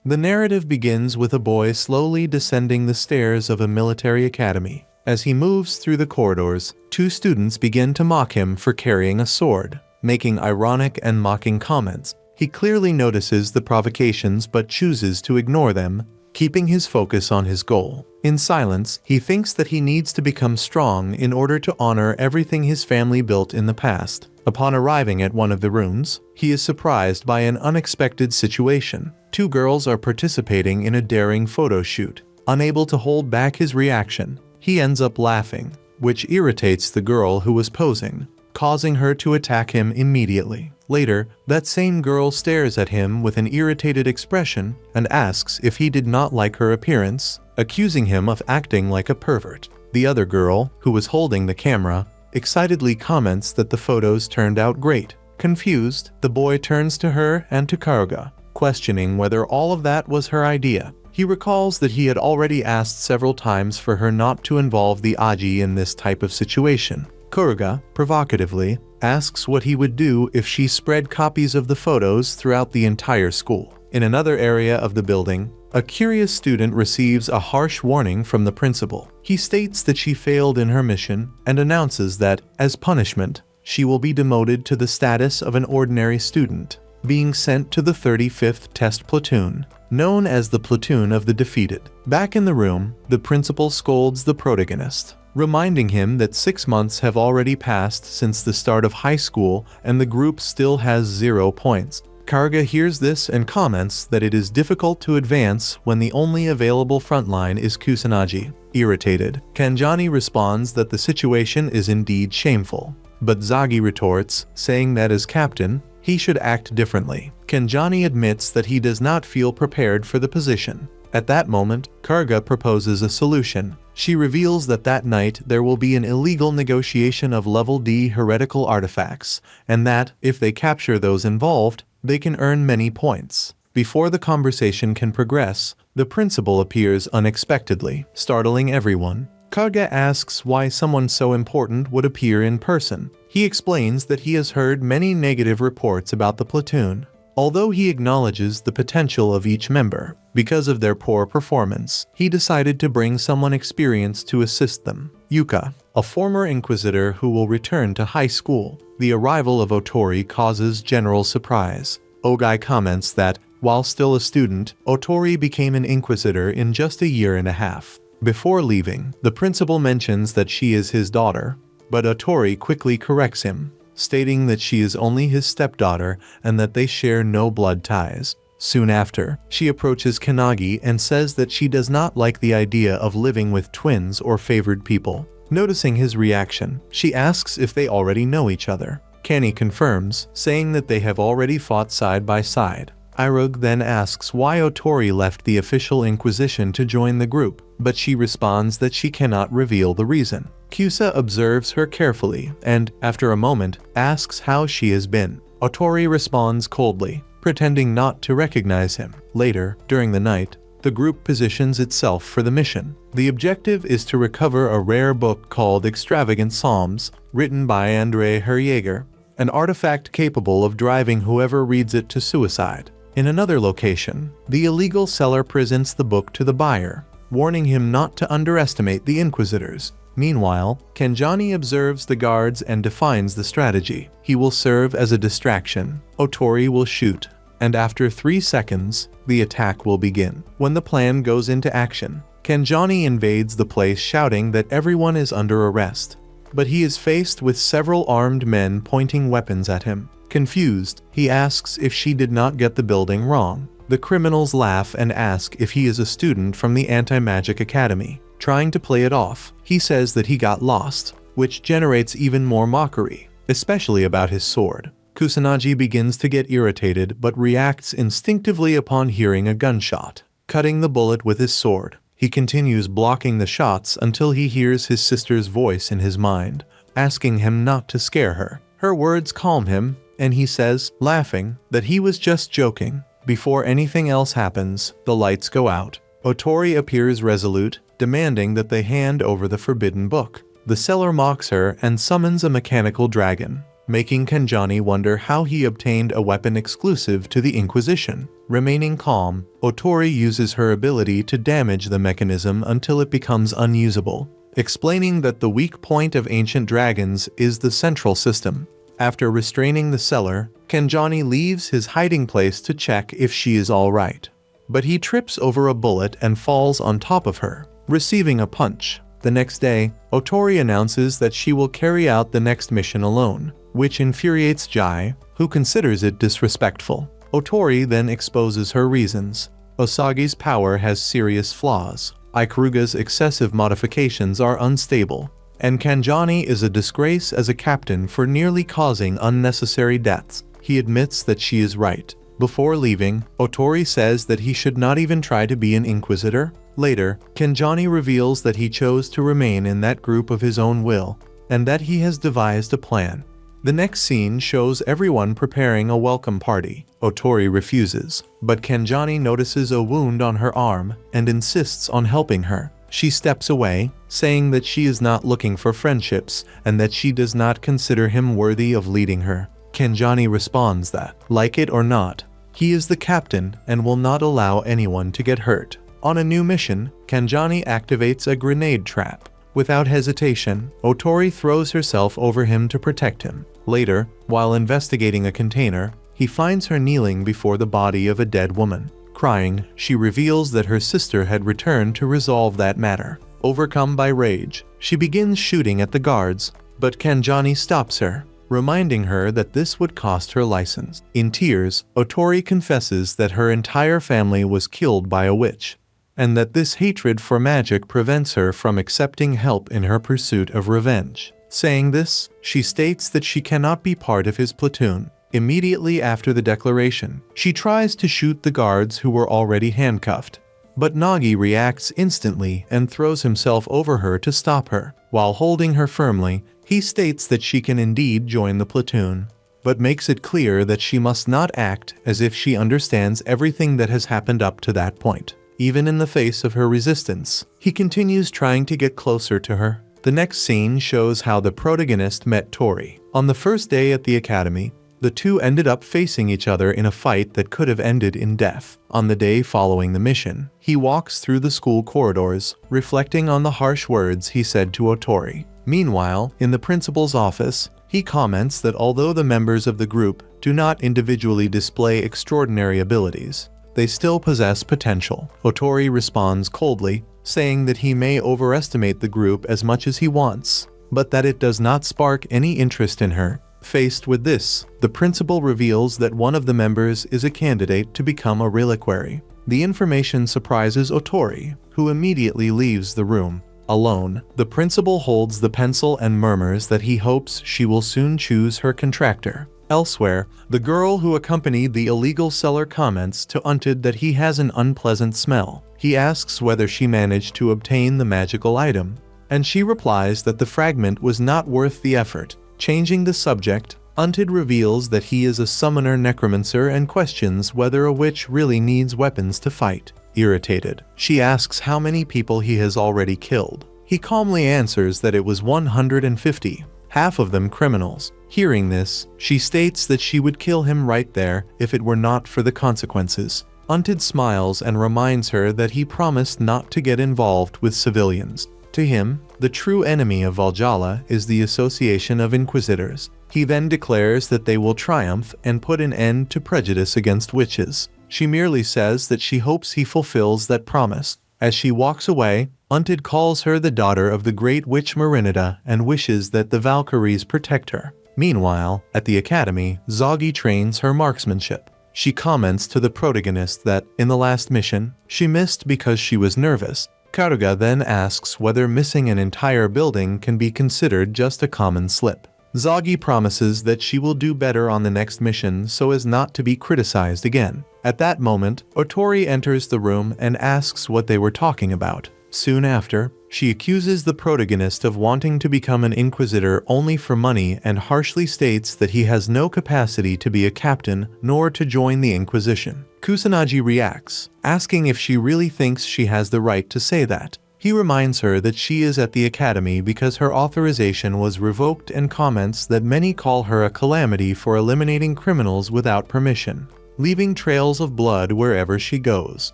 The narrative begins with a boy slowly descending the stairs of a military academy. As he moves through the corridors, two students begin to mock him for carrying a sword, making ironic and mocking comments. He clearly notices the provocations but chooses to ignore them, keeping his focus on his goal. In silence, he thinks that he needs to become strong in order to honor everything his family built in the past. Upon arriving at one of the rooms, he is surprised by an unexpected situation. Two girls are participating in a daring photo shoot. Unable to hold back his reaction, he ends up laughing, which irritates the girl who was posing, causing her to attack him immediately. Later, that same girl stares at him with an irritated expression and asks if he did not like her appearance, accusing him of acting like a pervert. The other girl, who was holding the camera, excitedly comments that the photos turned out great. Confused, the boy turns to her and to Karuga, questioning whether all of that was her idea. He recalls that he had already asked several times for her not to involve the Aji in this type of situation. Karuga, provocatively, asks what he would do if she spread copies of the photos throughout the entire school. In another area of the building, a curious student receives a harsh warning from the principal. He states that she failed in her mission and announces that, as punishment, she will be demoted to the status of an ordinary student, being sent to the 35th Test Platoon, known as the Platoon of the Defeated. Back in the room, the principal scolds the protagonist, reminding him that 6 months have already passed since the start of high school and the group still has 0 points. Karuga hears this and comments that it is difficult to advance when the only available frontline is Kusanagi. Irritated, Kanjani responds that the situation is indeed shameful, but Zagi retorts, saying that as captain, he should act differently. Kanjani admits that he does not feel prepared for the position. At that moment, Karuga proposes a solution. She reveals that that night there will be an illegal negotiation of level D heretical artifacts, and that, if they capture those involved, they can earn many points. Before the conversation can progress, the principal appears unexpectedly, startling everyone. Karuga asks why someone so important would appear in person. He explains that he has heard many negative reports about the platoon. Although he acknowledges the potential of each member, because of their poor performance, he decided to bring someone experienced to assist them. Ouka, a former Inquisitor who will return to high school. The arrival of Ootori causes general surprise. Ogai comments that, while still a student, Ootori became an Inquisitor in just a year and a half. Before leaving, the principal mentions that she is his daughter, but Ootori quickly corrects him, stating that she is only his stepdaughter and that they share no blood ties. Soon after, she approaches Kanagi and says that she does not like the idea of living with twins or favored people. Noticing his reaction, she asks if they already know each other. Kani confirms, saying that they have already fought side by side. Irug then asks why Ootori left the official Inquisition to join the group, but she responds that she cannot reveal the reason. Kusa observes her carefully and, after a moment, asks how she has been. Ootori responds coldly, pretending not to recognize him. Later, during the night, the group positions itself for the mission. The objective is to recover a rare book called Extravagant Psalms, written by André Herjager, an artifact capable of driving whoever reads it to suicide. In another location, the illegal seller presents the book to the buyer, warning him not to underestimate the Inquisitors. Meanwhile, Kanjani observes the guards and defines the strategy. He will serve as a distraction. Ootori will shoot, and after 3 seconds, the attack will begin. When the plan goes into action, Kanjani invades the place shouting that everyone is under arrest, but he is faced with several armed men pointing weapons at him. Confused, he asks if she did not get the building wrong. The criminals laugh and ask if he is a student from the Anti-Magic Academy. Trying to play it off, he says that he got lost, which generates even more mockery, especially about his sword. Kusanagi begins to get irritated but reacts instinctively upon hearing a gunshot. Cutting the bullet with his sword, he continues blocking the shots until he hears his sister's voice in his mind, asking him not to scare her. Her words calm him, and he says, laughing, that he was just joking. Before anything else happens, the lights go out. Ootori appears resolute, demanding that they hand over the forbidden book. The seller mocks her and summons a mechanical dragon. making Kanjani wonder how he obtained a weapon exclusive to the Inquisition. Remaining calm, Ootori uses her ability to damage the mechanism until it becomes unusable, explaining that the weak point of ancient dragons is the central system. After restraining the seller, Kanjani leaves his hiding place to check if she is all right. But he trips over a bullet and falls on top of her, receiving a punch. The next day, Ootori announces that she will carry out the next mission alone, which infuriates Jai, who considers it disrespectful. Ootori then exposes her reasons. Osagi's power has serious flaws. Ikaruga's excessive modifications are unstable, and Kanjani is a disgrace as a captain for nearly causing unnecessary deaths. He admits that she is right. Before leaving, Ootori says that he should not even try to be an Inquisitor. Later, Kanjani reveals that he chose to remain in that group of his own will, and that he has devised a plan. The next scene shows everyone preparing a welcome party. Ootori refuses, but Kanjani notices a wound on her arm and insists on helping her. She steps away, saying that she is not looking for friendships and that she does not consider him worthy of leading her. Kanjani responds that, like it or not, he is the captain and will not allow anyone to get hurt. On a new mission, Kanjani activates a grenade trap. Without hesitation, Ootori throws herself over him to protect him. Later, while investigating a container, he finds her kneeling before the body of a dead woman. Crying, she reveals that her sister had returned to resolve that matter. Overcome by rage, she begins shooting at the guards, but Kanjani stops her, reminding her that this would cost her license. In tears, Ootori confesses that her entire family was killed by a witch, and that this hatred for magic prevents her from accepting help in her pursuit of revenge. Saying this, she states that she cannot be part of his platoon. Immediately after the declaration, she tries to shoot the guards who were already handcuffed, but Nagi reacts instantly and throws himself over her to stop her. While holding her firmly, he states that she can indeed join the platoon, but makes it clear that she must not act as if she understands everything that has happened up to that point. Even in the face of her resistance, he continues trying to get closer to her. The next scene shows how the protagonist met Tori. On the first day at the academy, the two ended up facing each other in a fight that could have ended in death. On the day following the mission, he walks through the school corridors, reflecting on the harsh words he said to Ootori. Meanwhile, in the principal's office, he comments that although the members of the group do not individually display extraordinary abilities, they still possess potential. Ootori responds coldly, saying that he may overestimate the group as much as he wants, but that it does not spark any interest in her. Faced with this, the principal reveals that one of the members is a candidate to become a reliquary. The information surprises Ootori, who immediately leaves the room. Alone, the principal holds the pencil and murmurs that he hopes she will soon choose her contractor. Elsewhere, the girl who accompanied the illegal seller comments to Untid that he has an unpleasant smell. He asks whether she managed to obtain the magical item, and she replies that the fragment was not worth the effort. Changing the subject, Untid reveals that he is a summoner necromancer and questions whether a witch really needs weapons to fight. Irritated, she asks how many people he has already killed. He calmly answers that it was 150, half of them criminals. Hearing this, she states that she would kill him right there if it were not for the consequences. Untid smiles and reminds her that he promised not to get involved with civilians. To him, the true enemy of Valhalla is the association of Inquisitors. He then declares that they will triumph and put an end to prejudice against witches. She merely says that she hopes he fulfills that promise. As she walks away, Untid calls her the daughter of the great witch Marinida and wishes that the Valkyries protect her. Meanwhile, at the academy, Zagi trains her marksmanship. She comments to the protagonist that, in the last mission, she missed because she was nervous. Karuga then asks whether missing an entire building can be considered just a common slip. Zagi promises that she will do better on the next mission so as not to be criticized again. At that moment, Ootori enters the room and asks what they were talking about. Soon after, she accuses the protagonist of wanting to become an Inquisitor only for money and harshly states that he has no capacity to be a captain nor to join the Inquisition. Kusanagi reacts, asking if she really thinks she has the right to say that. He reminds her that she is at the academy because her authorization was revoked and comments that many call her a calamity for eliminating criminals without permission, leaving trails of blood wherever she goes.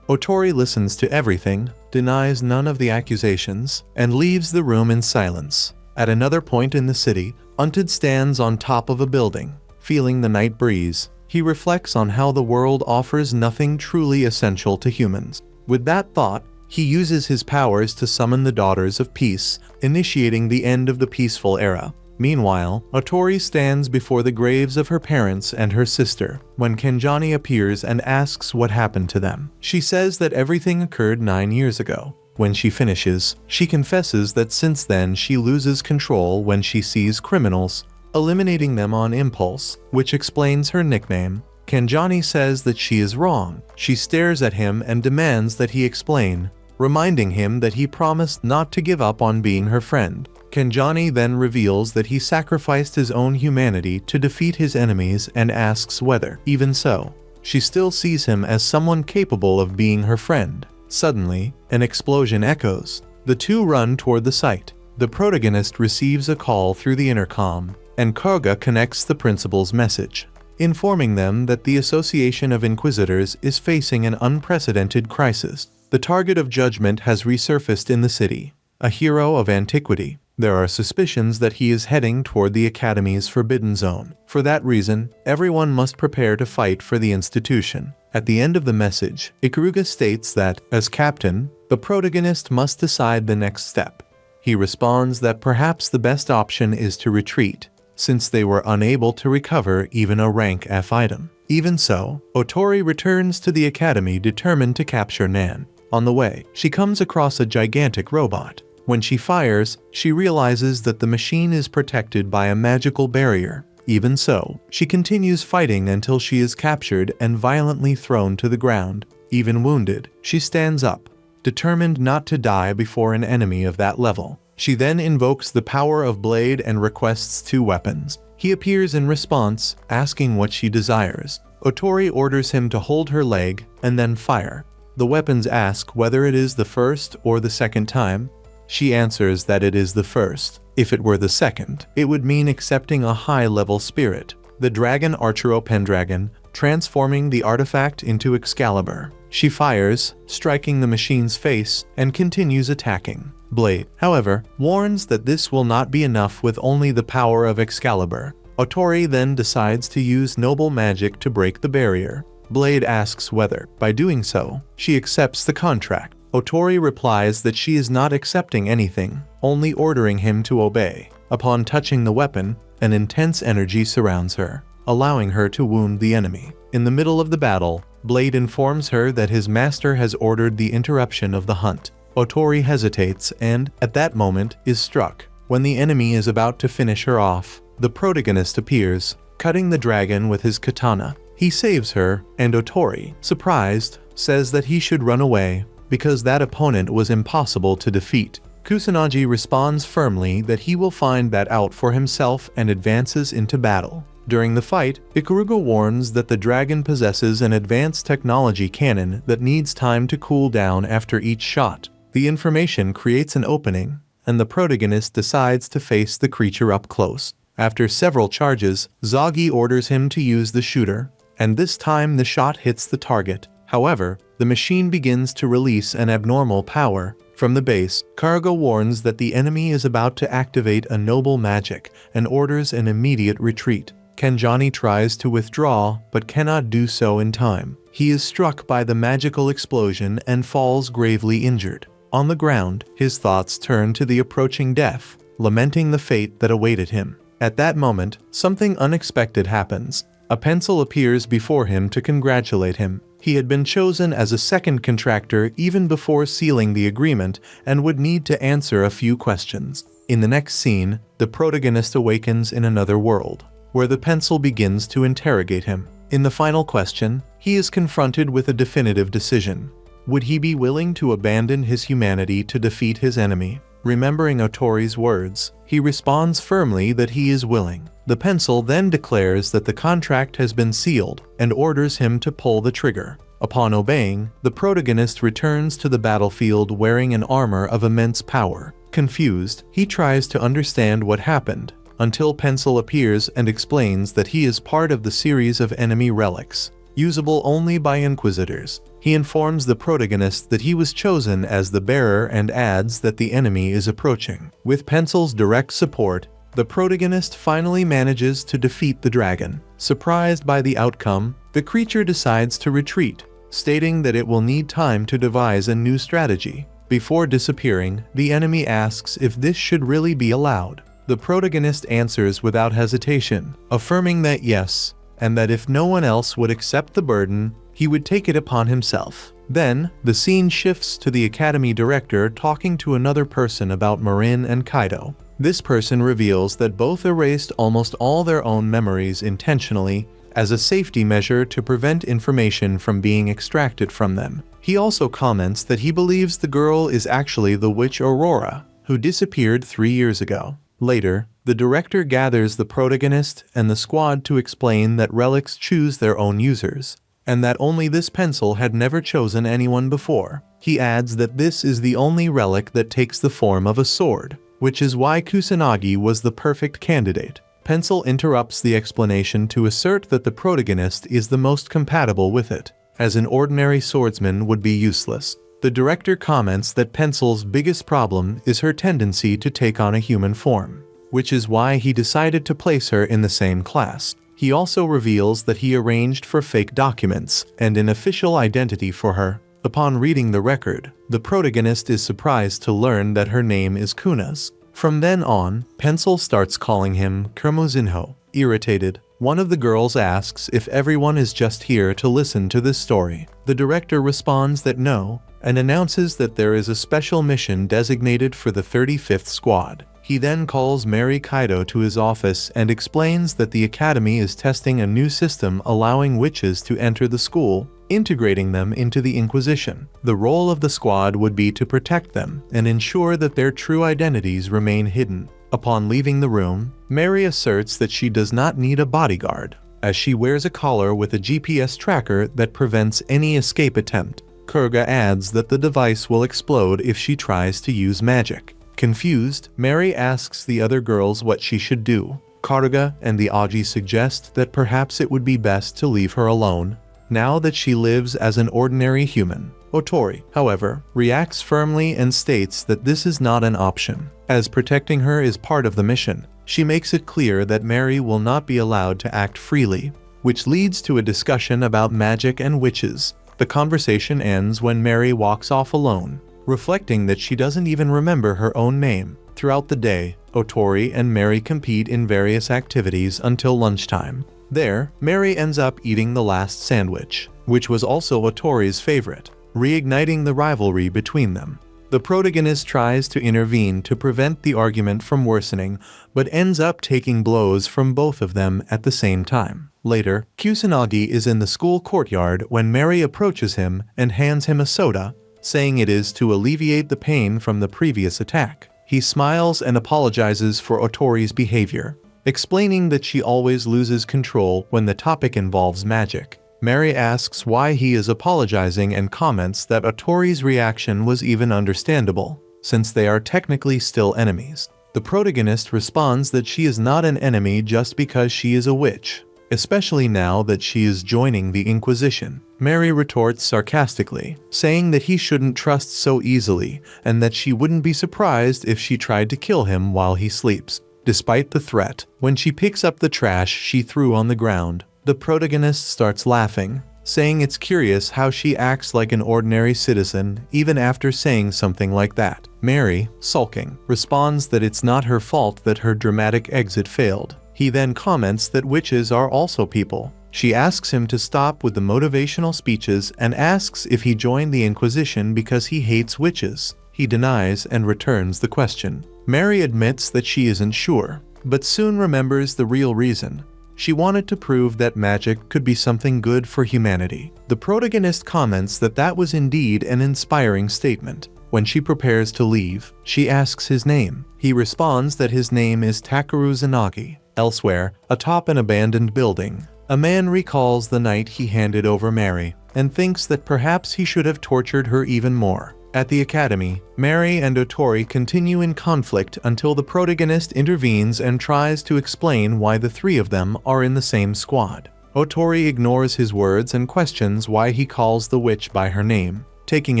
Ootori listens to everything, denies none of the accusations, and leaves the room in silence. At another point in the city, Untid stands on top of a building, feeling the night breeze. He reflects on how the world offers nothing truly essential to humans. With that thought, he uses his powers to summon the Daughters of Peace, initiating the end of the peaceful era. Meanwhile, Ootori stands before the graves of her parents and her sister, when Kenjani appears and asks what happened to them. She says that everything occurred 9 years ago. When she finishes, she confesses that since then she loses control when she sees criminals, eliminating them on impulse, which explains her nickname. Kenjani says that she is wrong. She stares at him and demands that he explain, reminding him that he promised not to give up on being her friend. Kenjani then reveals that he sacrificed his own humanity to defeat his enemies and asks whether, even so, she still sees him as someone capable of being her friend. Suddenly, an explosion echoes. The two run toward the site. The protagonist receives a call through the intercom, and Karga connects the principal's message, informing them that the Association of Inquisitors is facing an unprecedented crisis. The target of judgment has resurfaced in the city, a hero of antiquity. There are suspicions that he is heading toward the Academy's forbidden zone. For that reason, everyone must prepare to fight for the institution. At the end of the message, Ikaruga states that, as captain, the protagonist must decide the next step. He responds that perhaps the best option is to retreat, since they were unable to recover even a rank F item. Even so, Ootori returns to the academy determined to capture Nan. On the way, she comes across a gigantic robot. When she fires, she realizes that the machine is protected by a magical barrier. Even so, she continues fighting until she is captured and violently thrown to the ground. Even wounded, she stands up, determined not to die before an enemy of that level. She then invokes the power of Blade and requests 2 weapons. He appears in response, asking what she desires. Ootori orders him to hold her leg and then fire. The weapons ask whether it is the first or the second time. She answers that it is the first. If it were the second, it would mean accepting a high-level spirit, the Dragon Archero Pendragon, transforming the artifact into Excalibur. She fires, striking the machine's face, and continues attacking. Blade, however, warns that this will not be enough with only the power of Excalibur. Ootori then decides to use noble magic to break the barrier. Blade asks whether, by doing so, she accepts the contract. Ootori replies that she is not accepting anything, only ordering him to obey. Upon touching the weapon, an intense energy surrounds her, allowing her to wound the enemy. In the middle of the battle, Blade informs her that his master has ordered the interruption of the hunt. Ootori hesitates and, at that moment, is struck. When the enemy is about to finish her off, the protagonist appears, cutting the dragon with his katana. He saves her, and Ootori, surprised, says that he should run away, because that opponent was impossible to defeat. Kusanagi responds firmly that he will find that out for himself and advances into battle. During the fight, Ikaruga warns that the dragon possesses an advanced technology cannon that needs time to cool down after each shot. The information creates an opening, and the protagonist decides to face the creature up close. After several charges, Zagi orders him to use the shooter, and this time the shot hits the target. However, the machine begins to release an abnormal power. From the base, Karga warns that the enemy is about to activate a noble magic and orders an immediate retreat. Kenjani tries to withdraw but cannot do so in time. He is struck by the magical explosion and falls gravely injured. On the ground, his thoughts turn to the approaching death, lamenting the fate that awaited him. At that moment, something unexpected happens. A pencil appears before him to congratulate him. He had been chosen as a second contractor even before sealing the agreement and would need to answer a few questions. In the next scene, the protagonist awakens in another world, where the pencil begins to interrogate him. In the final question, he is confronted with a definitive decision. Would he be willing to abandon his humanity to defeat his enemy? Remembering Ootori's words, he responds firmly that he is willing. The pencil then declares that the contract has been sealed and orders him to pull the trigger. Upon obeying, the protagonist returns to the battlefield wearing an armor of immense power. Confused, he tries to understand what happened, until Pencil appears and explains that he is part of the series of enemy relics, usable only by Inquisitors. He informs the protagonist that he was chosen as the bearer and adds that the enemy is approaching. With Pencil's direct support, the protagonist finally manages to defeat the dragon. Surprised by the outcome, the creature decides to retreat, stating that it will need time to devise a new strategy. Before disappearing, the enemy asks if this should really be allowed. The protagonist answers without hesitation, affirming that yes, and that if no one else would accept the burden, he would take it upon himself. Then, the scene shifts to the Academy director talking to another person about Marin and Kaido. This person reveals that both erased almost all their own memories intentionally as a safety measure to prevent information from being extracted from them. He also comments that he believes the girl is actually the witch Aurora, who disappeared 3 years ago. Later, the director gathers the protagonist and the squad to explain that relics choose their own users, and that only this Pencil had never chosen anyone before. He adds that this is the only relic that takes the form of a sword, which is why Kusanagi was the perfect candidate. Pencil interrupts the explanation to assert that the protagonist is the most compatible with it, as an ordinary swordsman would be useless. The director comments that Pencil's biggest problem is her tendency to take on a human form, which is why he decided to place her in the same class. He also reveals that he arranged for fake documents and an official identity for her. Upon reading the record, the protagonist is surprised to learn that her name is Kunas. From then on, Pencil starts calling him Kermozinho. Irritated, one of the girls asks if everyone is just here to listen to this story. The director responds that no, and announces that there is a special mission designated for the 35th Squad. He then calls Mary Kaido to his office and explains that the Academy is testing a new system allowing witches to enter the school, integrating them into the Inquisition. The role of the squad would be to protect them and ensure that their true identities remain hidden. Upon leaving the room, Mary asserts that she does not need a bodyguard, as she wears a collar with a GPS tracker that prevents any escape attempt. Kurga adds that the device will explode if she tries to use magic. Confused, Mary asks the other girls what she should do. Karuga and the Aji suggest that perhaps it would be best to leave her alone, now that she lives as an ordinary human. Ootori, however, reacts firmly and states that this is not an option, as protecting her is part of the mission. She makes it clear that Mary will not be allowed to act freely, which leads to a discussion about magic and witches. The conversation ends when Mary walks off alone, reflecting that she doesn't even remember her own name. Throughout the day, Ootori and Mary compete in various activities until lunchtime. There, Mary ends up eating the last sandwich, which was also Ootori's favorite, reigniting the rivalry between them. The protagonist tries to intervene to prevent the argument from worsening, but ends up taking blows from both of them at the same time. Later, Kusanagi is in the school courtyard when Mary approaches him and hands him a soda, saying it is to alleviate the pain from the previous attack. He smiles and apologizes for Ootori's behavior, explaining that she always loses control when the topic involves magic. Mary asks why he is apologizing and comments that Ootori's reaction was even understandable, since they are technically still enemies. The protagonist responds that she is not an enemy just because she is a witch, especially now that she is joining the Inquisition. Mary retorts sarcastically, saying that he shouldn't trust so easily and that she wouldn't be surprised if she tried to kill him while he sleeps. Despite the threat, when she picks up the trash she threw on the ground, the protagonist starts laughing, saying it's curious how she acts like an ordinary citizen even after saying something like that. Mary, sulking, responds that it's not her fault that her dramatic exit failed. He then comments that witches are also people. She asks him to stop with the motivational speeches and asks if he joined the Inquisition because he hates witches. He denies and returns the question. Mary admits that she isn't sure, but soon remembers the real reason. She wanted to prove that magic could be something good for humanity. The protagonist comments that that was indeed an inspiring statement. When she prepares to leave, she asks his name. He responds that his name is Takeru Kusanagi. Elsewhere, atop an abandoned building, a man recalls the night he handed over Mary. and thinks that perhaps he should have tortured her even more. At the academy, Mary and Ootori continue in conflict until the protagonist intervenes and tries to explain why the three of them are in the same squad. Ootori ignores his words and questions why he calls the witch by her name. Taking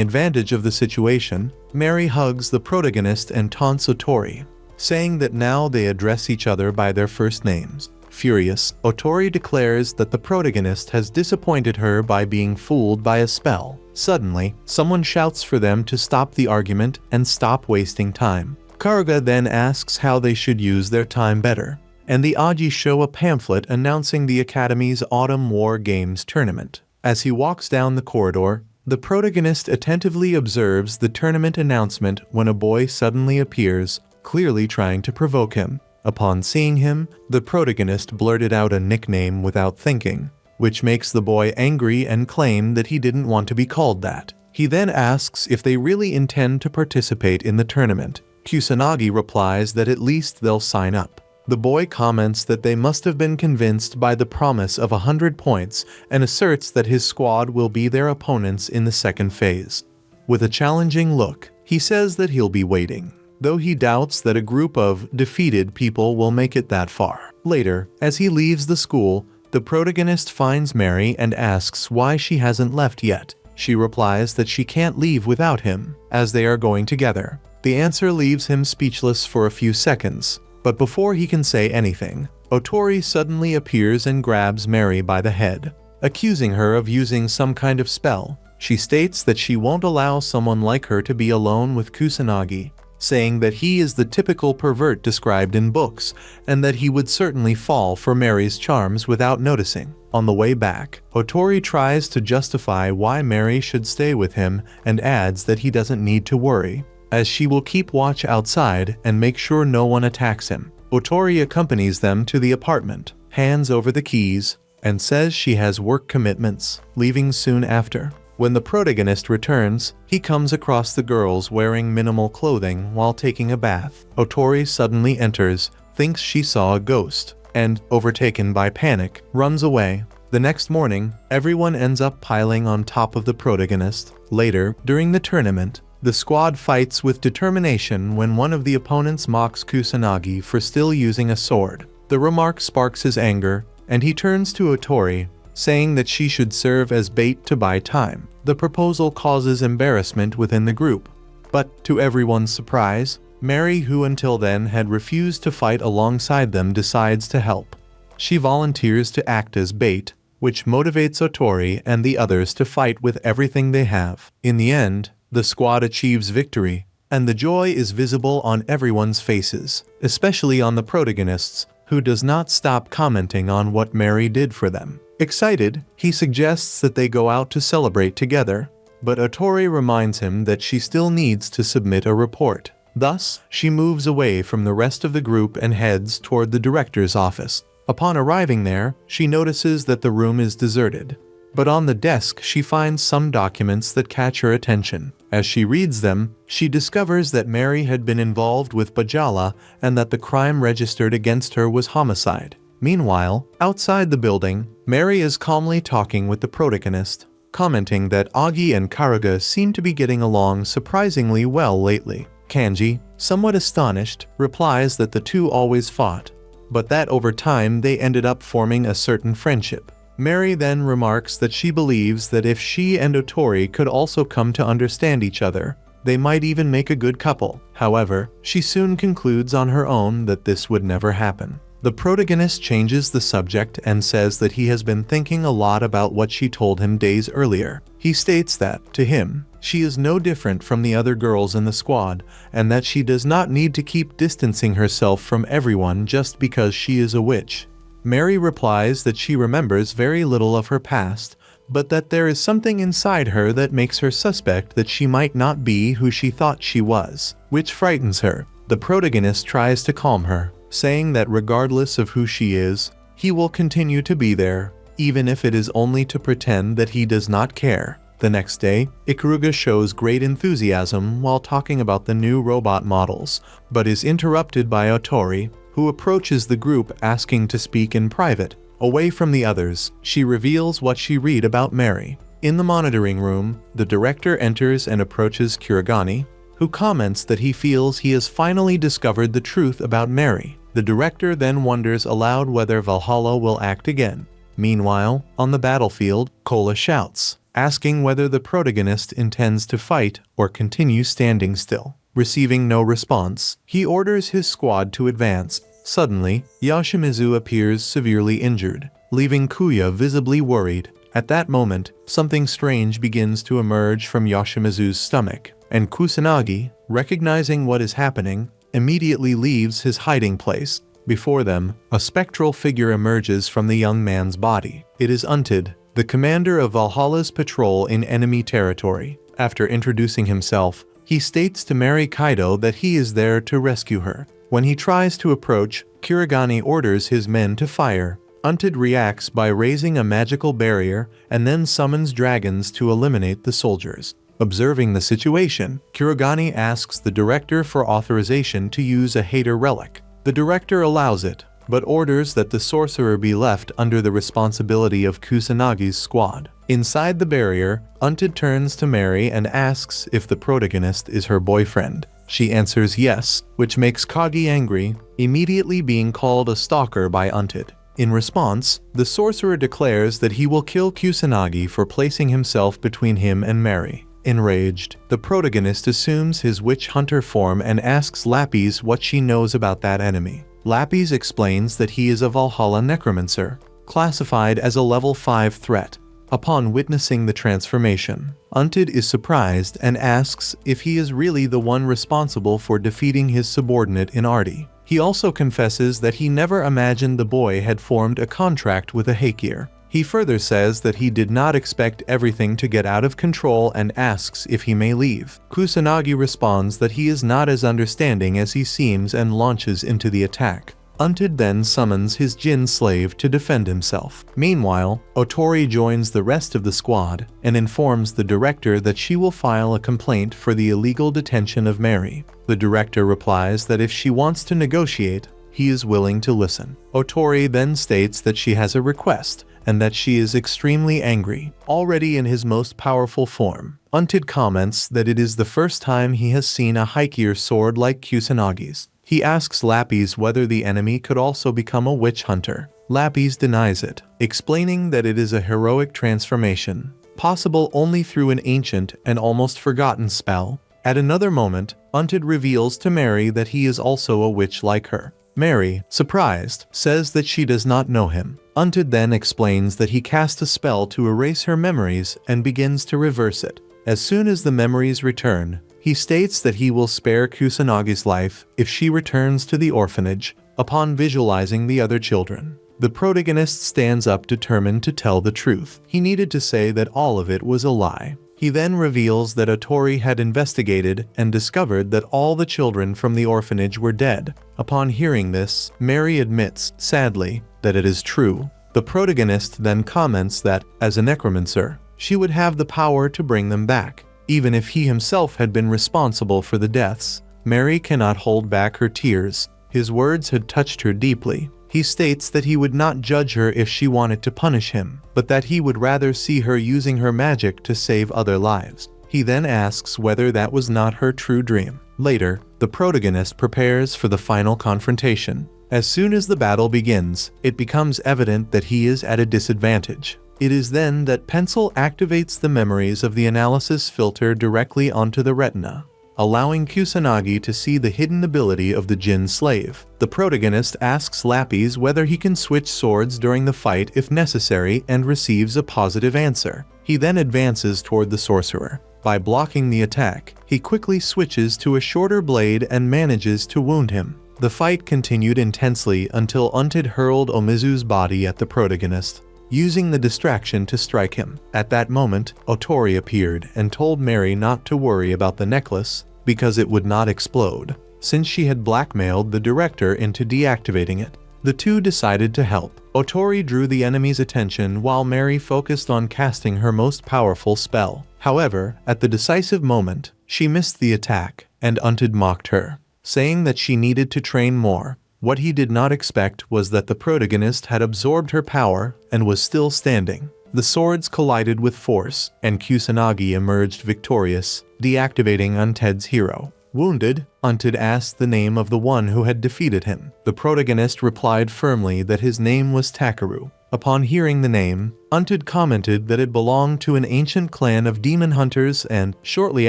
advantage of the situation, Mary hugs the protagonist and taunts Ootori, saying that now they address each other by their first names. Furious, Ootori declares that the protagonist has disappointed her by being fooled by a spell. Suddenly, someone shouts for them to stop the argument and stop wasting time. Karuga then asks how they should use their time better, and the Aji show a pamphlet announcing the Academy's Autumn War Games tournament. As he walks down the corridor, the protagonist attentively observes the tournament announcement when a boy suddenly appears, clearly trying to provoke him. Upon seeing him, the protagonist blurted out a nickname without thinking, which makes the boy angry and claim that he didn't want to be called that. He then asks if they really intend to participate in the tournament. Kusanagi replies that at least they'll sign up. The boy comments that they must have been convinced by the promise of 100 points and asserts that his squad will be their opponents in the second phase. With a challenging look, he says that he'll be waiting, though he doubts that a group of defeated people will make it that far. Later, as he leaves the school, the protagonist finds Mary and asks why she hasn't left yet. She replies that she can't leave without him, as they are going together. The answer leaves him speechless for a few seconds, but before he can say anything, Ootori suddenly appears and grabs Mary by the head, accusing her of using some kind of spell. She states that she won't allow someone like her to be alone with Kusanagi, saying that he is the typical pervert described in books, and that he would certainly fall for Mary's charms without noticing. On the way back, Ootori tries to justify why Mary should stay with him and adds that he doesn't need to worry, as she will keep watch outside and make sure no one attacks him. Ootori accompanies them to the apartment, hands over the keys, and says she has work commitments, leaving soon after. When the protagonist returns, he comes across the girls wearing minimal clothing while taking a bath. Ootori suddenly enters, thinks she saw a ghost, and, overtaken by panic, runs away. The next morning, everyone ends up piling on top of the protagonist. Later, during the tournament, the squad fights with determination when one of the opponents mocks Kusanagi for still using a sword. The remark sparks his anger, and he turns to Ootori, saying that she should serve as bait to buy time. The proposal causes embarrassment within the group, but to everyone's surprise, Mary, who until then had refused to fight alongside them, decides to help. She volunteers to act as bait, which motivates Ootori and the others to fight with everything they have. In the end, the squad achieves victory, and the joy is visible on everyone's faces, especially on the protagonist's, who does not stop commenting on what Mary did for them. Excited, he suggests that they go out to celebrate together, but Ootori reminds him that she still needs to submit a report. Thus, she moves away from the rest of the group and heads toward the director's office. Upon arriving there, she notices that the room is deserted, but on the desk she finds some documents that catch her attention. As she reads them, she discovers that Mary had been involved with Valhalla and that the crime registered against her was homicide. Meanwhile, outside the building, Mary is calmly talking with the protagonist, commenting that Agi and Karuga seem to be getting along surprisingly well lately. Kanji, somewhat astonished, replies that the two always fought, but that over time they ended up forming a certain friendship. Mary then remarks that she believes that if she and Ootori could also come to understand each other, they might even make a good couple. However, she soon concludes on her own that this would never happen. The protagonist changes the subject and says that he has been thinking a lot about what she told him days earlier. He states that, to him, she is no different from the other girls in the squad, and that she does not need to keep distancing herself from everyone just because she is a witch. Mary replies that she remembers very little of her past, but that there is something inside her that makes her suspect that she might not be who she thought she was, which frightens her. The protagonist tries to calm her, saying that regardless of who she is, he will continue to be there, even if it is only to pretend that he does not care. The next day, Ikaruga shows great enthusiasm while talking about the new robot models, but is interrupted by Ootori, who approaches the group asking to speak in private. Away from the others, she reveals what she read about Mary. In the monitoring room, the director enters and approaches Kurogane, who comments that he feels he has finally discovered the truth about Mary. The director then wonders aloud whether Valhalla will act again. Meanwhile, on the battlefield, Cola shouts, asking whether the protagonist intends to fight or continue standing still. Receiving no response, he orders his squad to advance. Suddenly, Yoshimitsu appears severely injured, leaving Kuya visibly worried. At that moment, something strange begins to emerge from Yoshimitsu's stomach, and Kusanagi, recognizing what is happening, immediately leaves his hiding place. Before them, a spectral figure emerges from the young man's body. It is Untid, the commander of Valhalla's patrol in enemy territory. After introducing himself, he states to Mary Kaido that he is there to rescue her. When he tries to approach, Kurogane orders his men to fire. Untid reacts by raising a magical barrier and then summons dragons to eliminate the soldiers. Observing the situation, Kurogane asks the director for authorization to use a hater relic. The director allows it, but orders that the sorcerer be left under the responsibility of Kusanagi's squad. Inside the barrier, Untid turns to Mary and asks if the protagonist is her boyfriend. She answers yes, which makes Kagi angry, immediately being called a stalker by Untid. In response, the sorcerer declares that he will kill Kusanagi for placing himself between him and Mary. Enraged, the protagonist assumes his witch hunter form and asks Lapis what she knows about that enemy. Lapis explains that he is a Valhalla necromancer, classified as a level 5 threat. Upon witnessing the transformation, Untid is surprised and asks if he is really the one responsible for defeating his subordinate in Artie. He also confesses that he never imagined the boy had formed a contract with a Hakir. He further says that he did not expect everything to get out of control and asks if he may leave. Kusanagi responds that he is not as understanding as he seems and launches into the attack. Untid then summons his Jin slave to defend himself. Meanwhile, Ootori joins the rest of the squad and informs the director that she will file a complaint for the illegal detention of Mary. The director replies that if she wants to negotiate, he is willing to listen. Ootori then states that she has a request and that she is extremely angry, already in his most powerful form. Untid comments that it is the first time he has seen a Haikir sword like Kusanagi's. He asks Lapis whether the enemy could also become a witch hunter. Lapis denies it, explaining that it is a heroic transformation, possible only through an ancient and almost forgotten spell. At another moment, Untid reveals to Mary that he is also a witch like her. Mary, surprised, says that she does not know him. Untid then explains that he cast a spell to erase her memories and begins to reverse it. As soon as the memories return, he states that he will spare Kusanagi's life if she returns to the orphanage. Upon visualizing the other children, the protagonist stands up determined to tell the truth. He needed to say that all of it was a lie. He then reveals that Ootori had investigated and discovered that all the children from the orphanage were dead. Upon hearing this, Mary admits, sadly, that it is true. The protagonist then comments that, as a necromancer, she would have the power to bring them back, even if he himself had been responsible for the deaths. Mary cannot hold back her tears. His words had touched her deeply. He states that he would not judge her if she wanted to punish him, but that he would rather see her using her magic to save other lives. He then asks whether that was not her true dream. Later, the protagonist prepares for the final confrontation. As soon as the battle begins, it becomes evident that he is at a disadvantage. It is then that Pencil activates the memories of the analysis filter directly onto the retina, allowing Kusanagi to see the hidden ability of the Jin slave. The protagonist asks Lapis whether he can switch swords during the fight if necessary and receives a positive answer. He then advances toward the sorcerer. By blocking the attack, he quickly switches to a shorter blade and manages to wound him. The fight continued intensely until Untid hurled Omizu's body at the protagonist, using the distraction to strike him. At that moment, Ootori appeared and told Mary not to worry about the necklace because it would not explode, since she had blackmailed the director into deactivating it. The two decided to help. Ootori drew the enemy's attention while Mary focused on casting her most powerful spell. However, at the decisive moment, she missed the attack, and Untid mocked her, saying that she needed to train more. What he did not expect was that the protagonist had absorbed her power and was still standing. The swords collided with force, and Kusanagi emerged victorious, deactivating Unted's hero. Wounded, Unted asked the name of the one who had defeated him. The protagonist replied firmly that his name was Takeru. Upon hearing the name, Unted commented that it belonged to an ancient clan of demon hunters and, shortly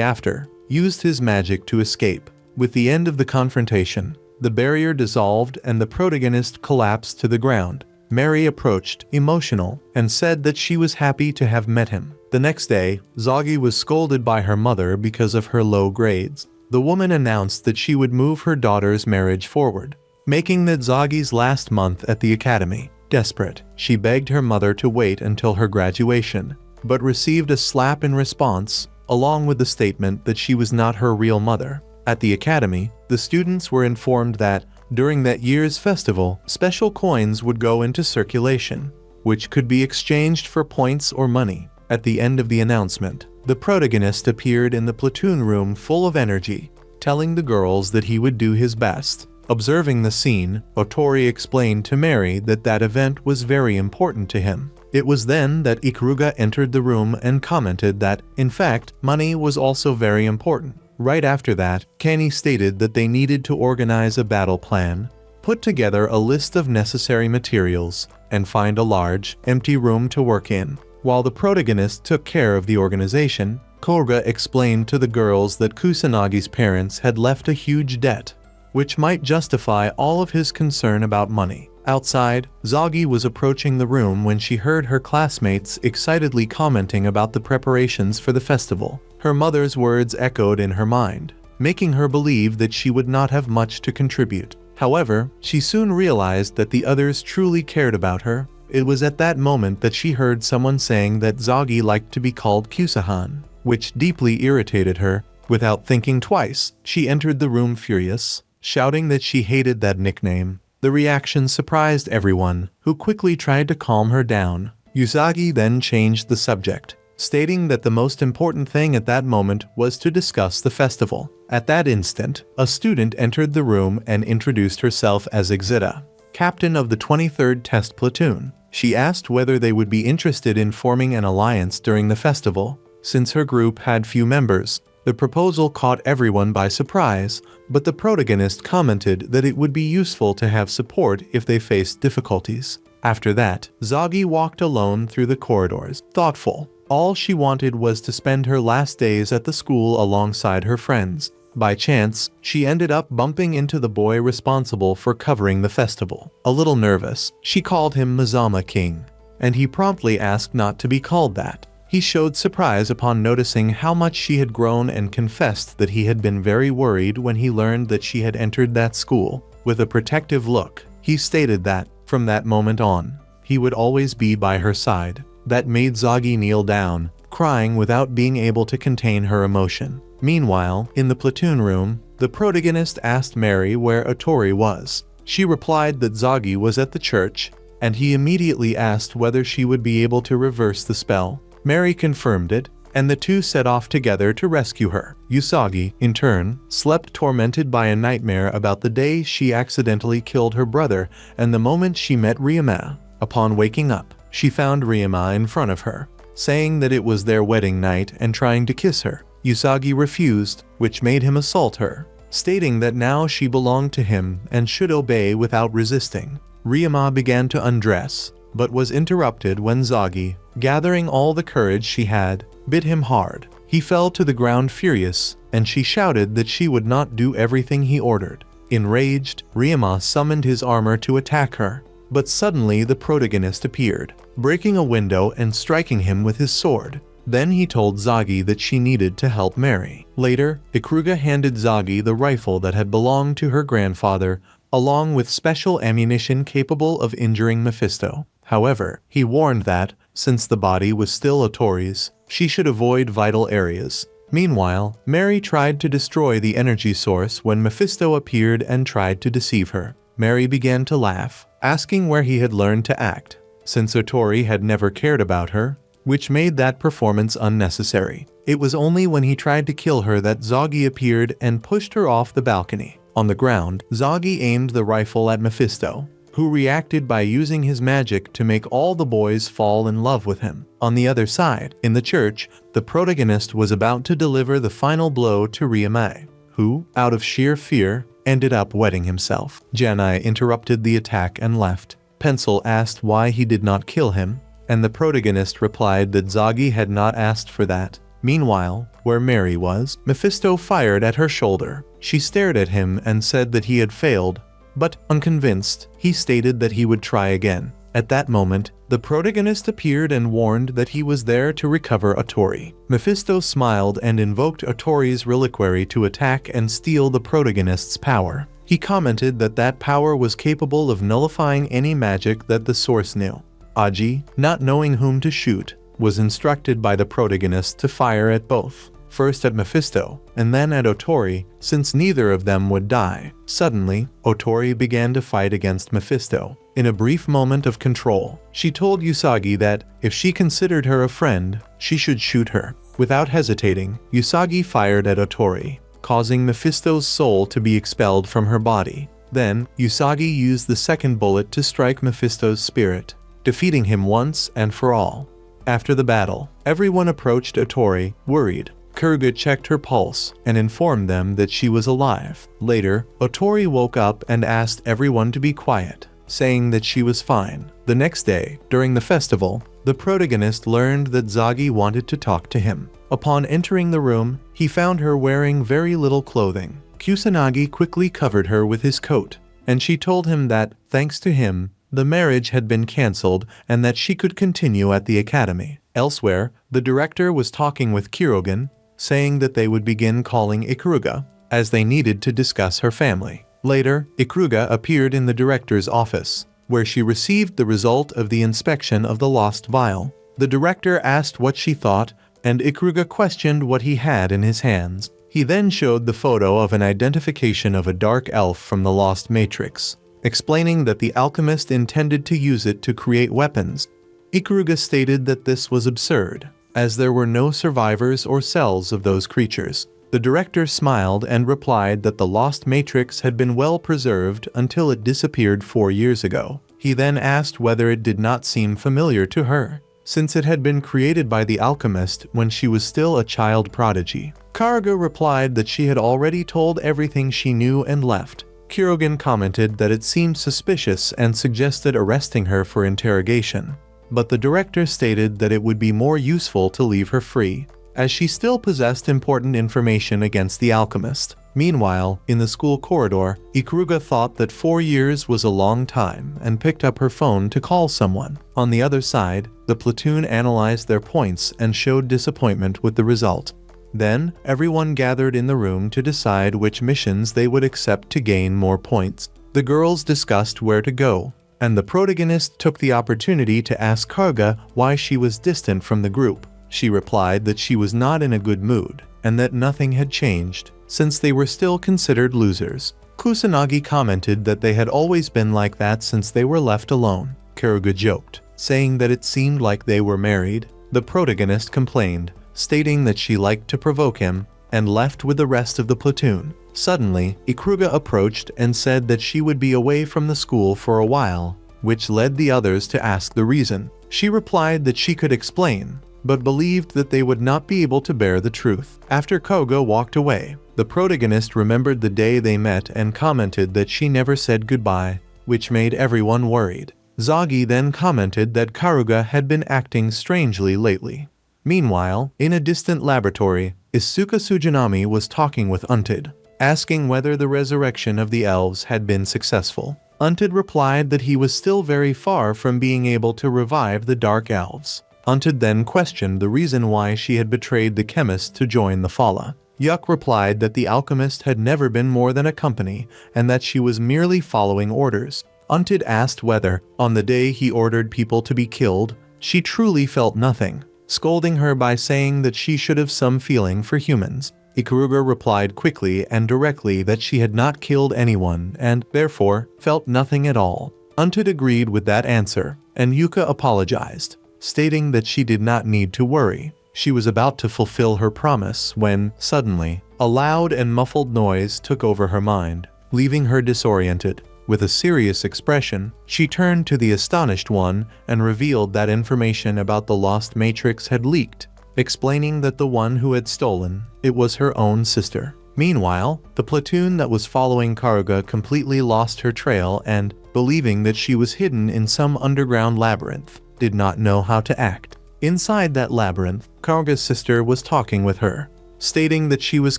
after, used his magic to escape. With the end of the confrontation, the barrier dissolved and the protagonist collapsed to the ground. Mary approached, emotional, and said that she was happy to have met him. The next day, Zagi was scolded by her mother because of her low grades. The woman announced that she would move her daughter's marriage forward, making that Zagi's last month at the academy. Desperate, she begged her mother to wait until her graduation, but received a slap in response, along with the statement that she was not her real mother. At the academy, the students were informed that, during that year's festival, special coins would go into circulation, which could be exchanged for points or money. At the end of the announcement, the protagonist appeared in the platoon room full of energy, telling the girls that he would do his best. Observing the scene, Ootori explained to Mary that that event was very important to him. It was then that Ikuruga entered the room and commented that, in fact, money was also very important. Right after that, Kenny stated that they needed to organize a battle plan, put together a list of necessary materials, and find a large, empty room to work in. While the protagonist took care of the organization, Koga explained to the girls that Kusanagi's parents had left a huge debt, which might justify all of his concern about money. Outside, Zagi was approaching the room when she heard her classmates excitedly commenting about the preparations for the festival. Her mother's words echoed in her mind, making her believe that she would not have much to contribute. However, she soon realized that the others truly cared about her. It was at that moment that she heard someone saying that Zagi liked to be called Kusahan, which deeply irritated her. Without thinking twice, she entered the room furious, shouting that she hated that nickname. The reaction surprised everyone, who quickly tried to calm her down. Usagi then changed the subject, stating that the most important thing at that moment was to discuss the festival. At that instant, a student entered the room and introduced herself as Exita, captain of the 23rd Test Platoon. She asked whether they would be interested in forming an alliance during the festival. Since her group had few members, the proposal caught everyone by surprise, but the protagonist commented that it would be useful to have support if they faced difficulties. After that, Zagi walked alone through the corridors, thoughtful. All she wanted was to spend her last days at the school alongside her friends. By chance, she ended up bumping into the boy responsible for covering the festival. A little nervous, she called him Mazama King, and he promptly asked not to be called that. He showed surprise upon noticing how much she had grown and confessed that he had been very worried when he learned that she had entered that school. With a protective look, he stated that, from that moment on, he would always be by her side. That made Zagi kneel down, crying without being able to contain her emotion. Meanwhile, in the platoon room, the protagonist asked Mary where Ootori was. She replied that Zagi was at the church, and he immediately asked whether she would be able to reverse the spell. Mary confirmed it, and the two set off together to rescue her. Usagi, in turn, slept tormented by a nightmare about the day she accidentally killed her brother and the moment she met Ryuma. Upon waking up, she found Ryuma in front of her, saying that it was their wedding night and trying to kiss her. Usagi refused, which made him assault her, stating that now she belonged to him and should obey without resisting. Ryuma began to undress, but was interrupted when Zagi, gathering all the courage she had, bit him hard. He fell to the ground furious, and she shouted that she would not do everything he ordered. Enraged, Ryuma summoned his armor to attack her, but suddenly the protagonist appeared, breaking a window and striking him with his sword. Then he told Zagi that she needed to help Mary. Later, Ikuruga handed Zagi the rifle that had belonged to her grandfather, along with special ammunition capable of injuring Mephisto. However, he warned that, since the body was still Ootori's, she should avoid vital areas. Meanwhile, Mary tried to destroy the energy source when Mephisto appeared and tried to deceive her. Mary began to laugh, asking where he had learned to act, since Ootori had never cared about her, which made that performance unnecessary. It was only when he tried to kill her that Zagi appeared and pushed her off the balcony. On the ground, Zagi aimed the rifle at Mephisto, who reacted by using his magic to make all the boys fall in love with him. On the other side, in the church, the protagonist was about to deliver the final blow to Ryumei, who, out of sheer fear, ended up wetting himself. Janai interrupted the attack and left. Pencil asked why he did not kill him, and the protagonist replied that Zagi had not asked for that. Meanwhile, where Mary was, Mephisto fired at her shoulder. She stared at him and said that he had failed, but, unconvinced, he stated that he would try again. At that moment, the protagonist appeared and warned that he was there to recover Ootori. Mephisto smiled and invoked Ootori's reliquary to attack and steal the protagonist's power. He commented that that power was capable of nullifying any magic that the source knew. Aji, not knowing whom to shoot, was instructed by the protagonist to fire at both. First at Mephisto, and then at Ootori, since neither of them would die. Suddenly, Ootori began to fight against Mephisto. In a brief moment of control, she told Usagi that, if she considered her a friend, she should shoot her. Without hesitating, Usagi fired at Ootori, causing Mephisto's soul to be expelled from her body. Then, Usagi used the second bullet to strike Mephisto's spirit, defeating him once and for all. After the battle, everyone approached Ootori, worried. Kuruga checked her pulse and informed them that she was alive. Later, Ootori woke up and asked everyone to be quiet, saying that she was fine. The next day, during the festival, the protagonist learned that Zagi wanted to talk to him. Upon entering the room, he found her wearing very little clothing. Kusanagi quickly covered her with his coat, and she told him that, thanks to him, the marriage had been cancelled and that she could continue at the academy. Elsewhere, the director was talking with Kurogen, saying that they would begin calling Ikuruga, as they needed to discuss her family. Later, Ikuruga appeared in the director's office, where she received the result of the inspection of the lost vial. The director asked what she thought, and Ikuruga questioned what he had in his hands. He then showed the photo of an identification of a dark elf from the lost matrix, explaining that the alchemist intended to use it to create weapons. Ikuruga stated that this was absurd, as there were no survivors or cells of those creatures. The director smiled and replied that the lost matrix had been well preserved until it disappeared 4 years ago. He then asked whether it did not seem familiar to her, since it had been created by the alchemist when she was still a child prodigy. Karuga replied that she had already told everything she knew and left. Kurogen commented that it seemed suspicious and suggested arresting her for interrogation, but the director stated that it would be more useful to leave her free, as she still possessed important information against the alchemist. Meanwhile, in the school corridor, Ikuruga thought that 4 years was a long time and picked up her phone to call someone. On the other side, the platoon analyzed their points and showed disappointment with the result. Then, everyone gathered in the room to decide which missions they would accept to gain more points. The girls discussed where to go, and the protagonist took the opportunity to ask Karuga why she was distant from the group. She replied that she was not in a good mood, and that nothing had changed, since they were still considered losers. Kusanagi commented that they had always been like that since they were left alone. Karuga joked, saying that it seemed like they were married. The protagonist complained, stating that she liked to provoke him, and left with the rest of the platoon. Suddenly, Ikuruga approached and said that she would be away from the school for a while, which led the others to ask the reason. She replied that she could explain, but believed that they would not be able to bear the truth. After Koga walked away, the protagonist remembered the day they met and commented that she never said goodbye, which made everyone worried. Zagi then commented that Karuga had been acting strangely lately. Meanwhile, in a distant laboratory, Isuka Sujinami was talking with Untid, asking whether the resurrection of the elves had been successful. Untid replied that he was still very far from being able to revive the dark elves. Untid then questioned the reason why she had betrayed the chemist to join the Fala. Yuk replied that the alchemist had never been more than a company and that she was merely following orders. Untid asked whether, on the day he ordered people to be killed, she truly felt nothing, scolding her by saying that she should have some feeling for humans. Ikuruga replied quickly and directly that she had not killed anyone and, therefore, felt nothing at all. Untid agreed with that answer, and Yuka apologized, stating that she did not need to worry. She was about to fulfill her promise when, suddenly, a loud and muffled noise took over her mind, leaving her disoriented. With a serious expression, she turned to the astonished one and revealed that information about the lost matrix had leaked, explaining that the one who had stolen it was her own sister. Meanwhile, the platoon that was following Karuga completely lost her trail and, believing that she was hidden in some underground labyrinth, did not know how to act. Inside that labyrinth, Karuga's sister was talking with her, stating that she was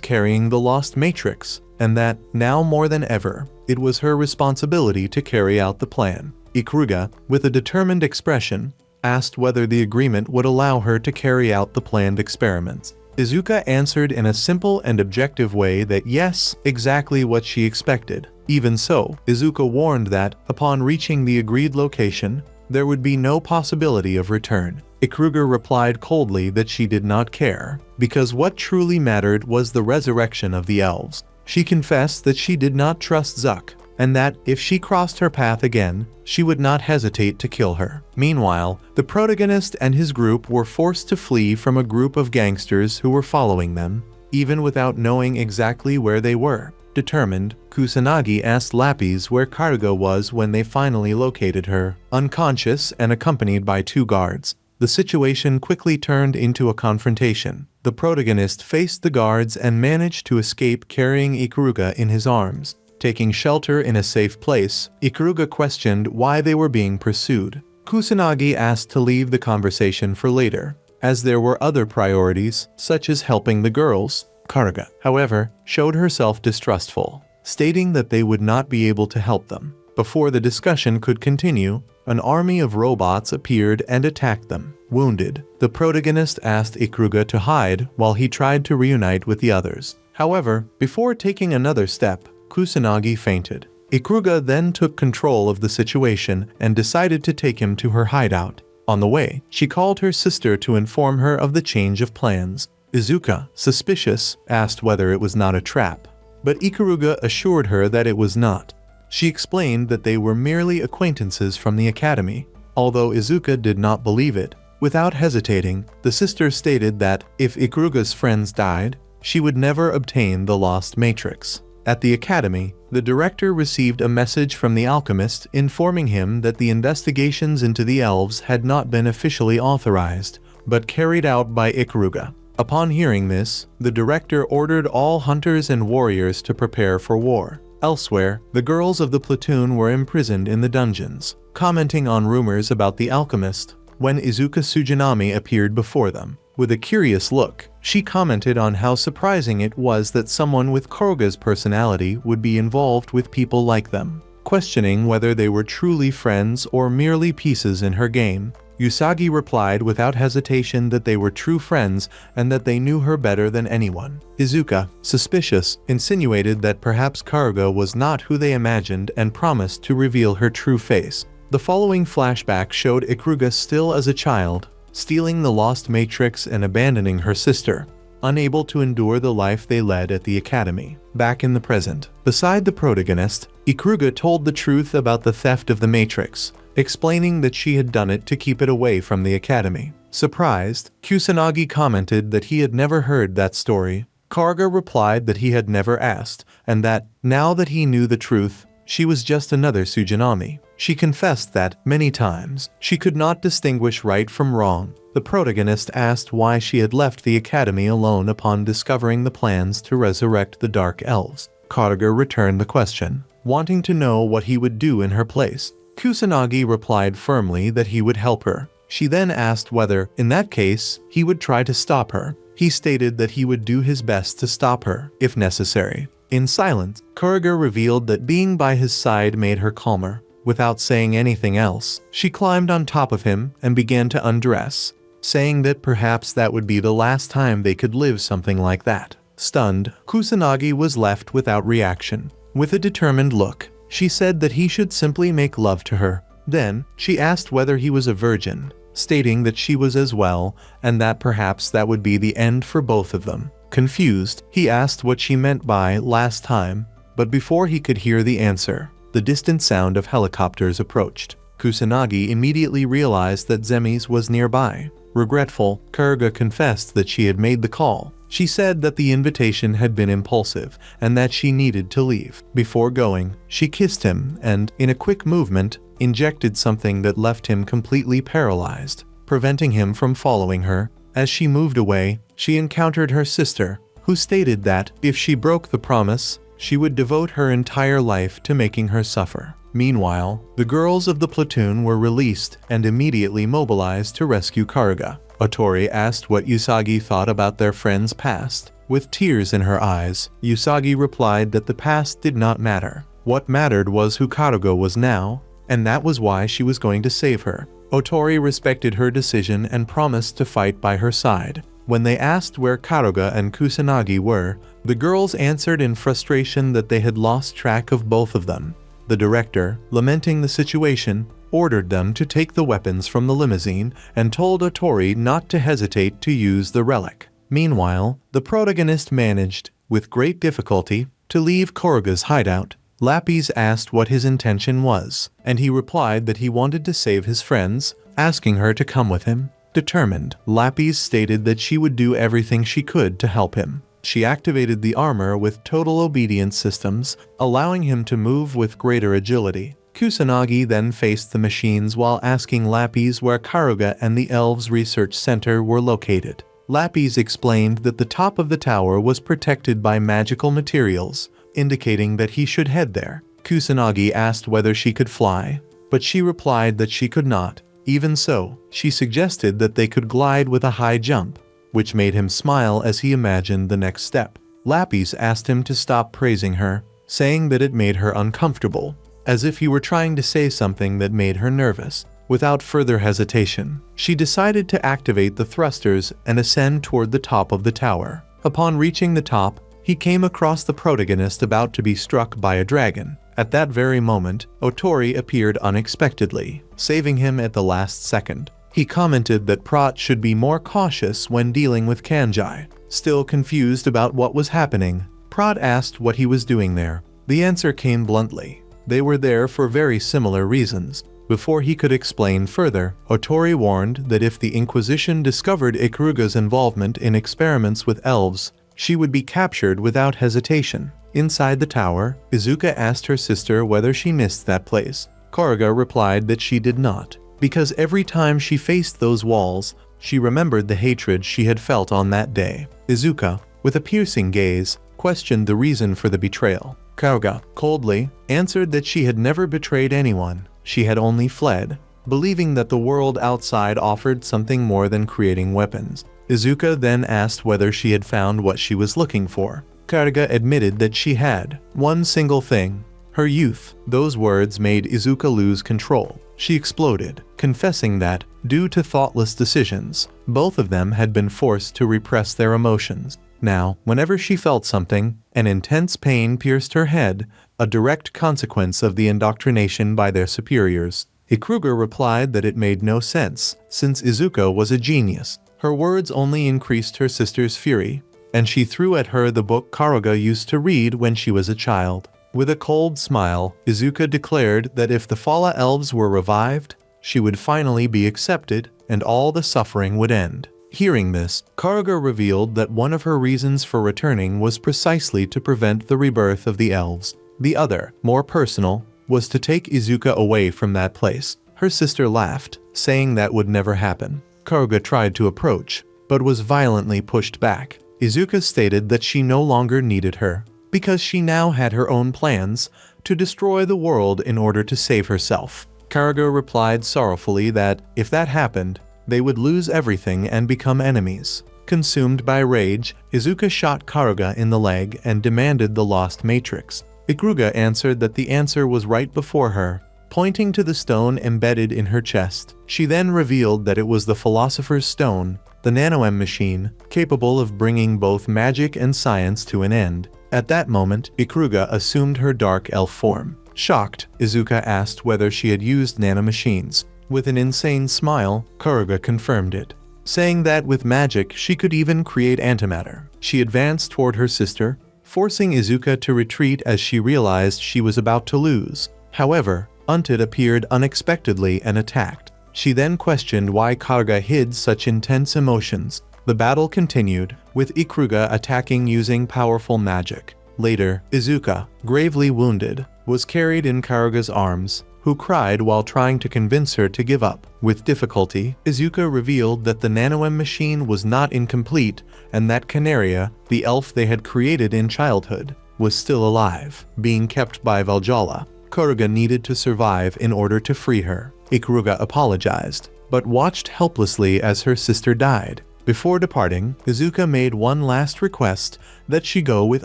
carrying the lost matrix, and that, now more than ever, it was her responsibility to carry out the plan. Ikuruga, with a determined expression, asked whether the agreement would allow her to carry out the planned experiments. Izuka answered in a simple and objective way that yes, exactly what she expected. Even so, Izuka warned that, upon reaching the agreed location, there would be no possibility of return. Ikuruga replied coldly that she did not care, because what truly mattered was the resurrection of the elves. She confessed that she did not trust Zuck, and that, if she crossed her path again, she would not hesitate to kill her. Meanwhile, the protagonist and his group were forced to flee from a group of gangsters who were following them, even without knowing exactly where they were. Determined, Kusanagi asked Lapis where Karuga was when they finally located her, unconscious and accompanied by 2 guards. The situation quickly turned into a confrontation. The protagonist faced the guards and managed to escape carrying Ikuruga in his arms. Taking shelter in a safe place, Ikuruga questioned why they were being pursued. Kusanagi asked to leave the conversation for later, as there were other priorities, such as helping the girls. Karuga, however, showed herself distrustful, stating that they would not be able to help them. Before the discussion could continue, an army of robots appeared and attacked them. Wounded, the protagonist asked Ikuruga to hide while he tried to reunite with the others. However, before taking another step, Kusanagi fainted. Ikuruga then took control of the situation and decided to take him to her hideout. On the way, she called her sister to inform her of the change of plans. Izuka, suspicious, asked whether it was not a trap, but Ikuruga assured her that it was not. She explained that they were merely acquaintances from the academy, although Izuka did not believe it. Without hesitating, the sister stated that if Ikuruga's friends died, she would never obtain the lost matrix. At the academy, the director received a message from the alchemist informing him that the investigations into the elves had not been officially authorized, but carried out by Ikuruga. Upon hearing this, the director ordered all hunters and warriors to prepare for war. Elsewhere, the girls of the platoon were imprisoned in the dungeons, commenting on rumors about the alchemist, when Izuka Tsujanami appeared before them. With a curious look, she commented on how surprising it was that someone with Karuga's personality would be involved with people like them. Questioning whether they were truly friends or merely pieces in her game, Usagi replied without hesitation that they were true friends and that they knew her better than anyone. Izuka, suspicious, insinuated that perhaps Karuga was not who they imagined and promised to reveal her true face. The following flashback showed Ikuruga still as a child, stealing the lost matrix and abandoning her sister, unable to endure the life they led at the academy. Back in the present, beside the protagonist, Ikuruga told the truth about the theft of the matrix, explaining that she had done it to keep it away from the academy. Surprised, Kusanagi commented that he had never heard that story. Karuga replied that he had never asked, and that, now that he knew the truth, she was just another Tsujanami. She confessed that, many times, she could not distinguish right from wrong. The protagonist asked why she had left the academy alone upon discovering the plans to resurrect the Dark Elves. Karuga returned the question, wanting to know what he would do in her place. Kusanagi replied firmly that he would help her. She then asked whether, in that case, he would try to stop her. He stated that he would do his best to stop her, if necessary. In silence, Karuga revealed that being by his side made her calmer. Without saying anything else, she climbed on top of him and began to undress, saying that perhaps that would be the last time they could live something like that. Stunned, Kusanagi was left without reaction. With a determined look, she said that he should simply make love to her. Then, she asked whether he was a virgin, stating that she was as well, and that perhaps that would be the end for both of them. Confused, he asked what she meant by last time, but before he could hear the answer, the distant sound of helicopters approached. Kusanagi immediately realized that Zemis was nearby. Regretful, Karuga confessed that she had made the call, She said that the invitation had been impulsive and that she needed to leave. Before going, she kissed him and, in a quick movement, injected something that left him completely paralyzed, preventing him from following her. As she moved away, she encountered her sister, who stated that, if she broke the promise, she would devote her entire life to making her suffer. Meanwhile, the girls of the platoon were released and immediately mobilized to rescue Karuga. Ootori asked what Usagi thought about their friend's past. With tears in her eyes, Usagi replied that the past did not matter. What mattered was who Karuga was now, and that was why she was going to save her. Ootori respected her decision and promised to fight by her side. When they asked where Karuga and Kusanagi were, the girls answered in frustration that they had lost track of both of them. The director, lamenting the situation, ordered them to take the weapons from the limousine and told Ootori not to hesitate to use the relic. Meanwhile, the protagonist managed, with great difficulty, to leave Karuga's hideout. Lapis asked what his intention was, and he replied that he wanted to save his friends, asking her to come with him. Determined, Lapis stated that she would do everything she could to help him. She activated the armor with total obedience systems, allowing him to move with greater agility. Kusanagi then faced the machines while asking Lapis where Karuga and the Elves Research Center were located. Lapis explained that the top of the tower was protected by magical materials, indicating that he should head there. Kusanagi asked whether she could fly, but she replied that she could not. Even so, she suggested that they could glide with a high jump, which made him smile as he imagined the next step. Lapis asked him to stop praising her, saying that it made her uncomfortable, as if he were trying to say something that made her nervous. Without further hesitation, she decided to activate the thrusters and ascend toward the top of the tower. Upon reaching the top, he came across the protagonist about to be struck by a dragon. At that very moment, Ootori appeared unexpectedly, saving him at the last second. He commented that Prat should be more cautious when dealing with Kanjai. Still confused about what was happening, Prat asked what he was doing there. The answer came bluntly. They were there for very similar reasons. Before he could explain further, Ootori warned that if the Inquisition discovered Ikuruga's involvement in experiments with elves, she would be captured without hesitation. Inside the tower, Izuka asked her sister whether she missed that place. Karuga replied that she did not, because every time she faced those walls, she remembered the hatred she had felt on that day. Izuka, with a piercing gaze, questioned the reason for the betrayal. Karuga, coldly, answered that she had never betrayed anyone. She had only fled, believing that the world outside offered something more than creating weapons. Izuka then asked whether she had found what she was looking for. Karuga admitted that she had. One single thing: her youth. Those words made Izuka lose control. She exploded, confessing that, due to thoughtless decisions, both of them had been forced to repress their emotions. Now, whenever she felt something, an intense pain pierced her head, a direct consequence of the indoctrination by their superiors. Ikuruga replied that it made no sense, since Izuka was a genius. Her words only increased her sister's fury, and she threw at her the book Karuga used to read when she was a child. With a cold smile, Izuka declared that if the Fala elves were revived, she would finally be accepted and all the suffering would end. Hearing this, Karuga revealed that one of her reasons for returning was precisely to prevent the rebirth of the elves. The other, more personal, was to take Izuka away from that place. Her sister laughed, saying that would never happen. Karuga tried to approach, but was violently pushed back. Izuka stated that she no longer needed her, because she now had her own plans to destroy the world in order to save herself. Karuga replied sorrowfully that, if that happened, they would lose everything and become enemies. Consumed by rage, Izuka shot Karuga in the leg and demanded the lost matrix. Ikuruga answered that the answer was right before her, pointing to the stone embedded in her chest. She then revealed that it was the Philosopher's Stone, the nano-M machine, capable of bringing both magic and science to an end. At that moment, Ikuruga assumed her dark elf form. Shocked, Izuka asked whether she had used nanomachines. With an insane smile, Karuga confirmed it, saying that with magic she could even create antimatter. She advanced toward her sister, forcing Izuka to retreat as she realized she was about to lose. However, Unted appeared unexpectedly and attacked. She then questioned why Karuga hid such intense emotions. The battle continued, with Ikuruga attacking using powerful magic. Later, Izuka, gravely wounded, was carried in Karuga's arms, who cried while trying to convince her to give up. With difficulty, Izuka revealed that the nano-M machine was not incomplete and that Canaria, the elf they had created in childhood, was still alive, being kept by Valhalla. Karuga needed to survive in order to free her. Ikuruga apologized, but watched helplessly as her sister died. Before departing, Izuka made one last request that she go with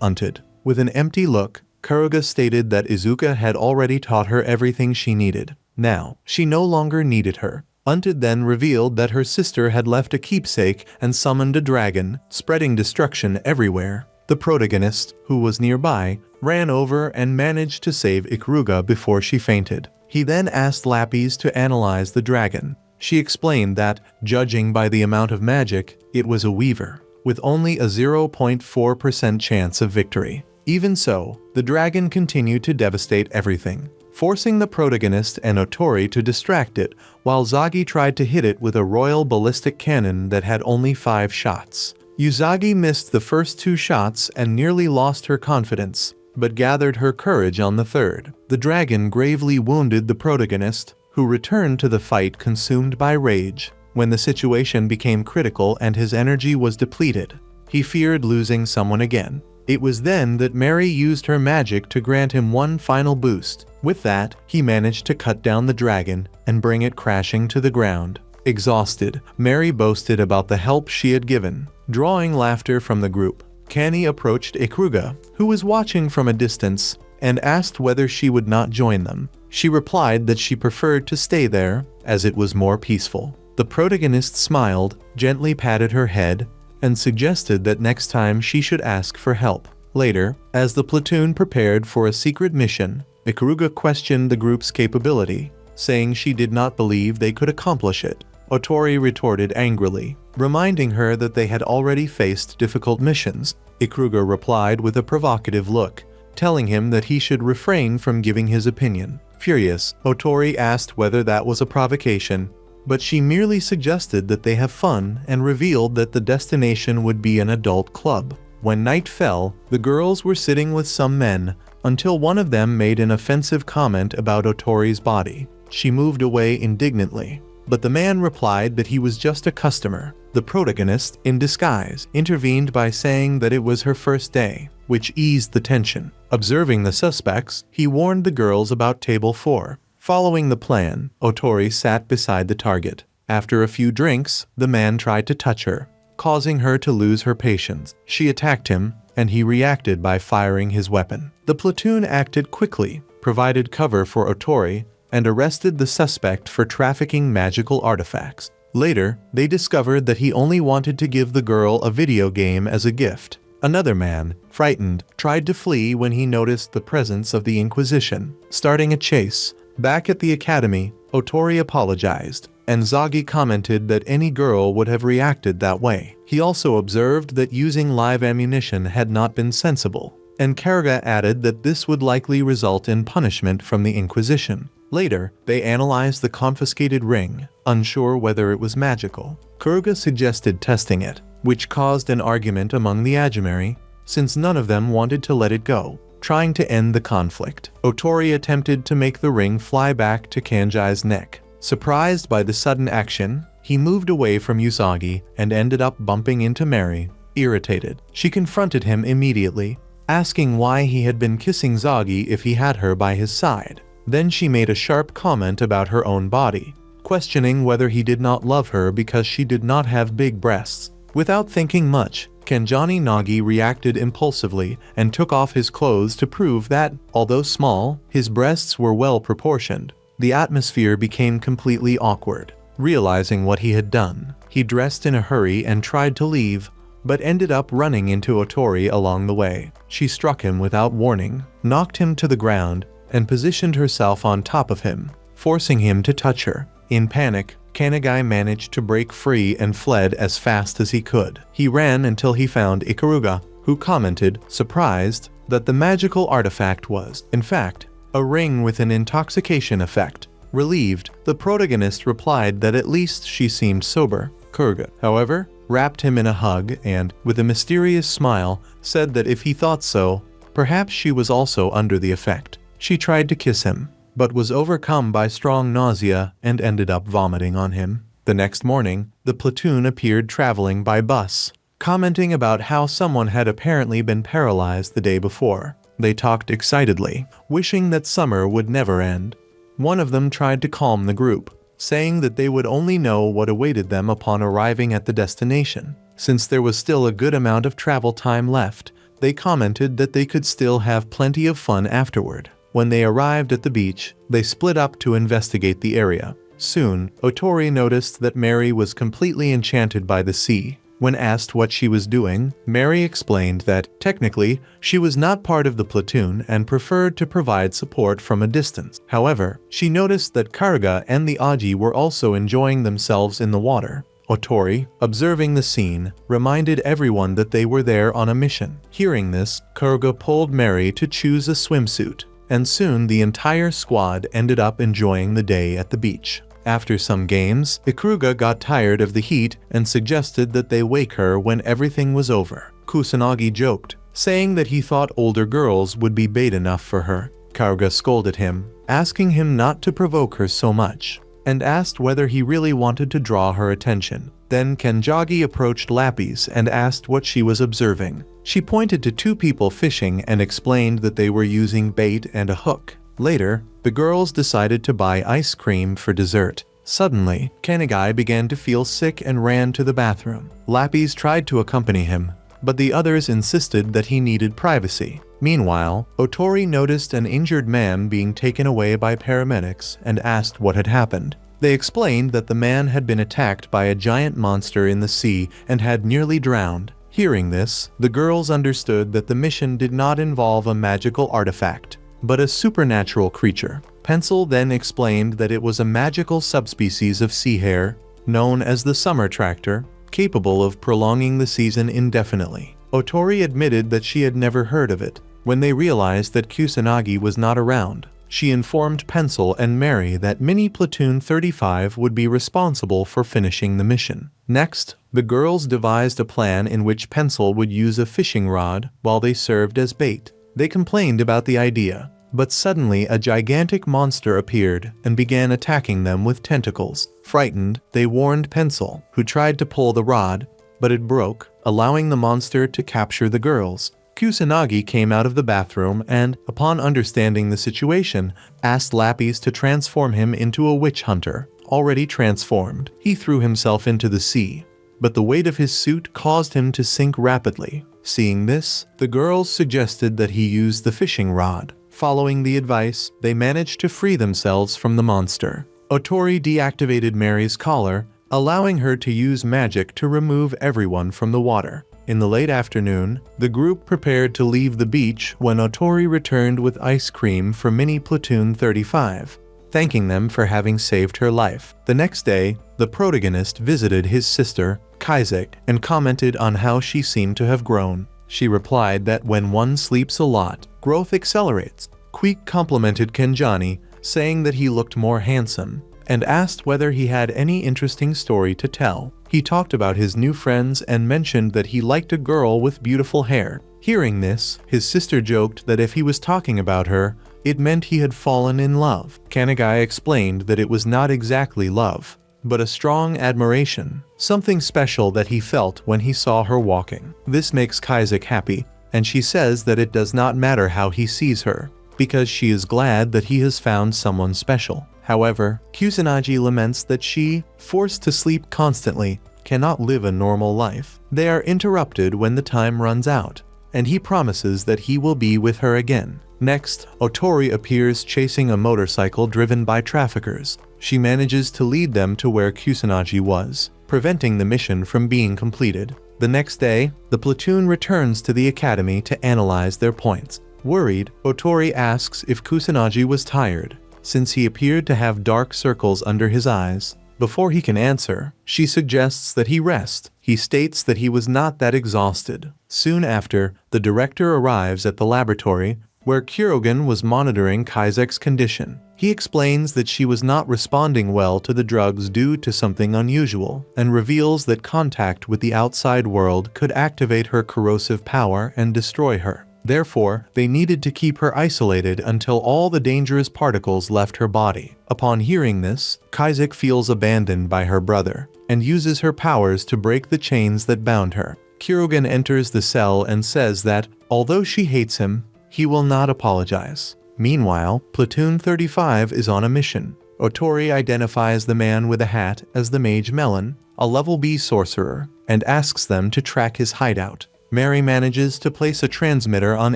Unted. With an empty look, Karuga stated that Izuka had already taught her everything she needed. Now, she no longer needed her. Unted then revealed that her sister had left a keepsake and summoned a dragon, spreading destruction everywhere. The protagonist, who was nearby, ran over and managed to save Ikuruga before she fainted. He then asked Lapis to analyze the dragon. She explained that, judging by the amount of magic, it was a weaver, with only a 0.4% chance of victory. Even so, the dragon continued to devastate everything, forcing the protagonist and Ootori to distract it, while Zagi tried to hit it with a royal ballistic cannon that had only 5 shots. Usagi missed the first 2 shots and nearly lost her confidence, but gathered her courage on the third. The dragon gravely wounded the protagonist, who returned to the fight consumed by rage. When the situation became critical and his energy was depleted, he feared losing someone again. It was then that Mary used her magic to grant him one final boost. With that, he managed to cut down the dragon and bring it crashing to the ground. Exhausted, Mary boasted about the help she had given, drawing laughter from the group. Kani approached Ikuruga, who was watching from a distance, and asked whether she would not join them. She replied that she preferred to stay there, as it was more peaceful. The protagonist smiled, gently patted her head, and suggested that next time she should ask for help. Later, as the platoon prepared for a secret mission, Ikuruga questioned the group's capability, saying she did not believe they could accomplish it. Ootori retorted angrily, reminding her that they had already faced difficult missions. Ikuruga replied with a provocative look, telling him that he should refrain from giving his opinion. Furious, Ootori asked whether that was a provocation, but she merely suggested that they have fun and revealed that the destination would be an adult club. When night fell, the girls were sitting with some men, until one of them made an offensive comment about Ootori's body. She moved away indignantly, but the man replied that he was just a customer. The protagonist, in disguise, intervened by saying that it was her first day, which eased the tension. Observing the suspects, he warned the girls about Table 4. Following the plan, Ootori sat beside the target. After a few drinks, the man tried to touch her, causing her to lose her patience. She attacked him, and he reacted by firing his weapon. The platoon acted quickly, provided cover for Ootori, and arrested the suspect for trafficking magical artifacts. Later, they discovered that he only wanted to give the girl a video game as a gift. Another man, frightened, tried to flee when he noticed the presence of the Inquisition, starting a chase. Back at the academy, Ootori apologized, and Zagi commented that any girl would have reacted that way. He also observed that using live ammunition had not been sensible, and Karuga added that this would likely result in punishment from the Inquisition. Later, they analyzed the confiscated ring, unsure whether it was magical. Karuga suggested testing it, which caused an argument among the Ajimari, since none of them wanted to let it go. Trying to end the conflict, Ootori attempted to make the ring fly back to Kanjai's neck. Surprised by the sudden action, he moved away from Usagi and ended up bumping into Mary. Irritated, she confronted him immediately, asking why he had been kissing Zagi if he had her by his side. Then she made a sharp comment about her own body, questioning whether he did not love her because she did not have big breasts. Without thinking much, Kanjani Nagi reacted impulsively and took off his clothes to prove that, although small, his breasts were well proportioned. The atmosphere became completely awkward. Realizing what he had done, he dressed in a hurry and tried to leave, but ended up running into Ootori along the way. She struck him without warning, knocked him to the ground, and positioned herself on top of him, forcing him to touch her. In panic, Kanagai managed to break free and fled as fast as he could. He ran until he found Ikuruga, who commented, surprised, that the magical artifact was, in fact, a ring with an intoxication effect. Relieved, the protagonist replied that at least she seemed sober. Karuga, however, wrapped him in a hug, and, with a mysterious smile, said that if he thought so, perhaps she was also under the effect. She tried to kiss him, but was overcome by strong nausea and ended up vomiting on him. The next morning, the platoon appeared traveling by bus, commenting about how someone had apparently been paralyzed the day before. They talked excitedly, wishing that summer would never end. One of them tried to calm the group, saying that they would only know what awaited them upon arriving at the destination. Since there was still a good amount of travel time left, they commented that they could still have plenty of fun afterward. When they arrived at the beach, they split up to investigate the area. Soon, Ootori noticed that Mary was completely enchanted by the sea. When asked what she was doing, Mary explained that, technically, she was not part of the platoon and preferred to provide support from a distance. However, she noticed that Karuga and the Aji were also enjoying themselves in the water. Ootori, observing the scene, reminded everyone that they were there on a mission. Hearing this, Karuga pulled Mary to choose a swimsuit, and soon the entire squad ended up enjoying the day at the beach. After some games, Ikuruga got tired of the heat and suggested that they wake her when everything was over. Kusanagi joked, saying that he thought older girls would be bait enough for her. Karuga scolded him, asking him not to provoke her so much, and asked whether he really wanted to draw her attention. Then Kenjagi approached Lapis and asked what she was observing. She pointed to two people fishing and explained that they were using bait and a hook. Later, the girls decided to buy ice cream for dessert. Suddenly, Kanagai began to feel sick and ran to the bathroom. Lapis tried to accompany him, but the others insisted that he needed privacy. Meanwhile, Ootori noticed an injured man being taken away by paramedics and asked what had happened. They explained that the man had been attacked by a giant monster in the sea and had nearly drowned. Hearing this, the girls understood that the mission did not involve a magical artifact, but a supernatural creature. Pencil then explained that it was a magical subspecies of sea hare, known as the summer tractor, capable of prolonging the season indefinitely. Ootori admitted that she had never heard of it. When they realized that Kusanagi was not around, she informed Pencil and Mary that Mini Platoon 35 would be responsible for finishing the mission. Next, the girls devised a plan in which Pencil would use a fishing rod while they served as bait. They complained about the idea, but suddenly a gigantic monster appeared and began attacking them with tentacles. Frightened, they warned Pencil, who tried to pull the rod, but it broke, allowing the monster to capture the girls. Kusanagi came out of the bathroom and, upon understanding the situation, asked Lapis to transform him into a witch hunter. Already transformed, he threw himself into the sea, but the weight of his suit caused him to sink rapidly. Seeing this, the girls suggested that he use the fishing rod. Following the advice, they managed to free themselves from the monster. Ootori deactivated Mary's collar, allowing her to use magic to remove everyone from the water. In the late afternoon, the group prepared to leave the beach when Ootori returned with ice cream for Mini Platoon 35, thanking them for having saved her life. The next day, the protagonist visited his sister, Kaizek, and commented on how she seemed to have grown. She replied that when one sleeps a lot, growth accelerates. Queek complimented Kenjani, saying that he looked more handsome, and asked whether he had any interesting story to tell. He talked about his new friends and mentioned that he liked a girl with beautiful hair. Hearing this, his sister joked that if he was talking about her, it meant he had fallen in love. Kanagai explained that it was not exactly love, but a strong admiration, something special that he felt when he saw her walking. This makes Kaizek happy, and she says that it does not matter how he sees her, because she is glad that he has found someone special. However, Kusanagi laments that she, forced to sleep constantly, cannot live a normal life. They are interrupted when the time runs out, and he promises that he will be with her again. Next, Ootori appears chasing a motorcycle driven by traffickers. She manages to lead them to where Kusanagi was, preventing the mission from being completed. The next day, the platoon returns to the academy to analyze their points. Worried, Ootori asks if Kusanagi was tired, since he appeared to have dark circles under his eyes. Before he can answer, she suggests that he rest. He states that he was not that exhausted. Soon after, the director arrives at the laboratory, where Kurogen was monitoring Kaizek's condition. He explains that she was not responding well to the drugs due to something unusual, and reveals that contact with the outside world could activate her corrosive power and destroy her. Therefore, they needed to keep her isolated until all the dangerous particles left her body. Upon hearing this, Kaizek feels abandoned by her brother, and uses her powers to break the chains that bound her. Kurogen enters the cell and says that, although she hates him, he will not apologize. Meanwhile, Platoon 35 is on a mission. Ootori identifies the man with a hat as the Mage Melon, a level B sorcerer, and asks them to track his hideout. Mary manages to place a transmitter on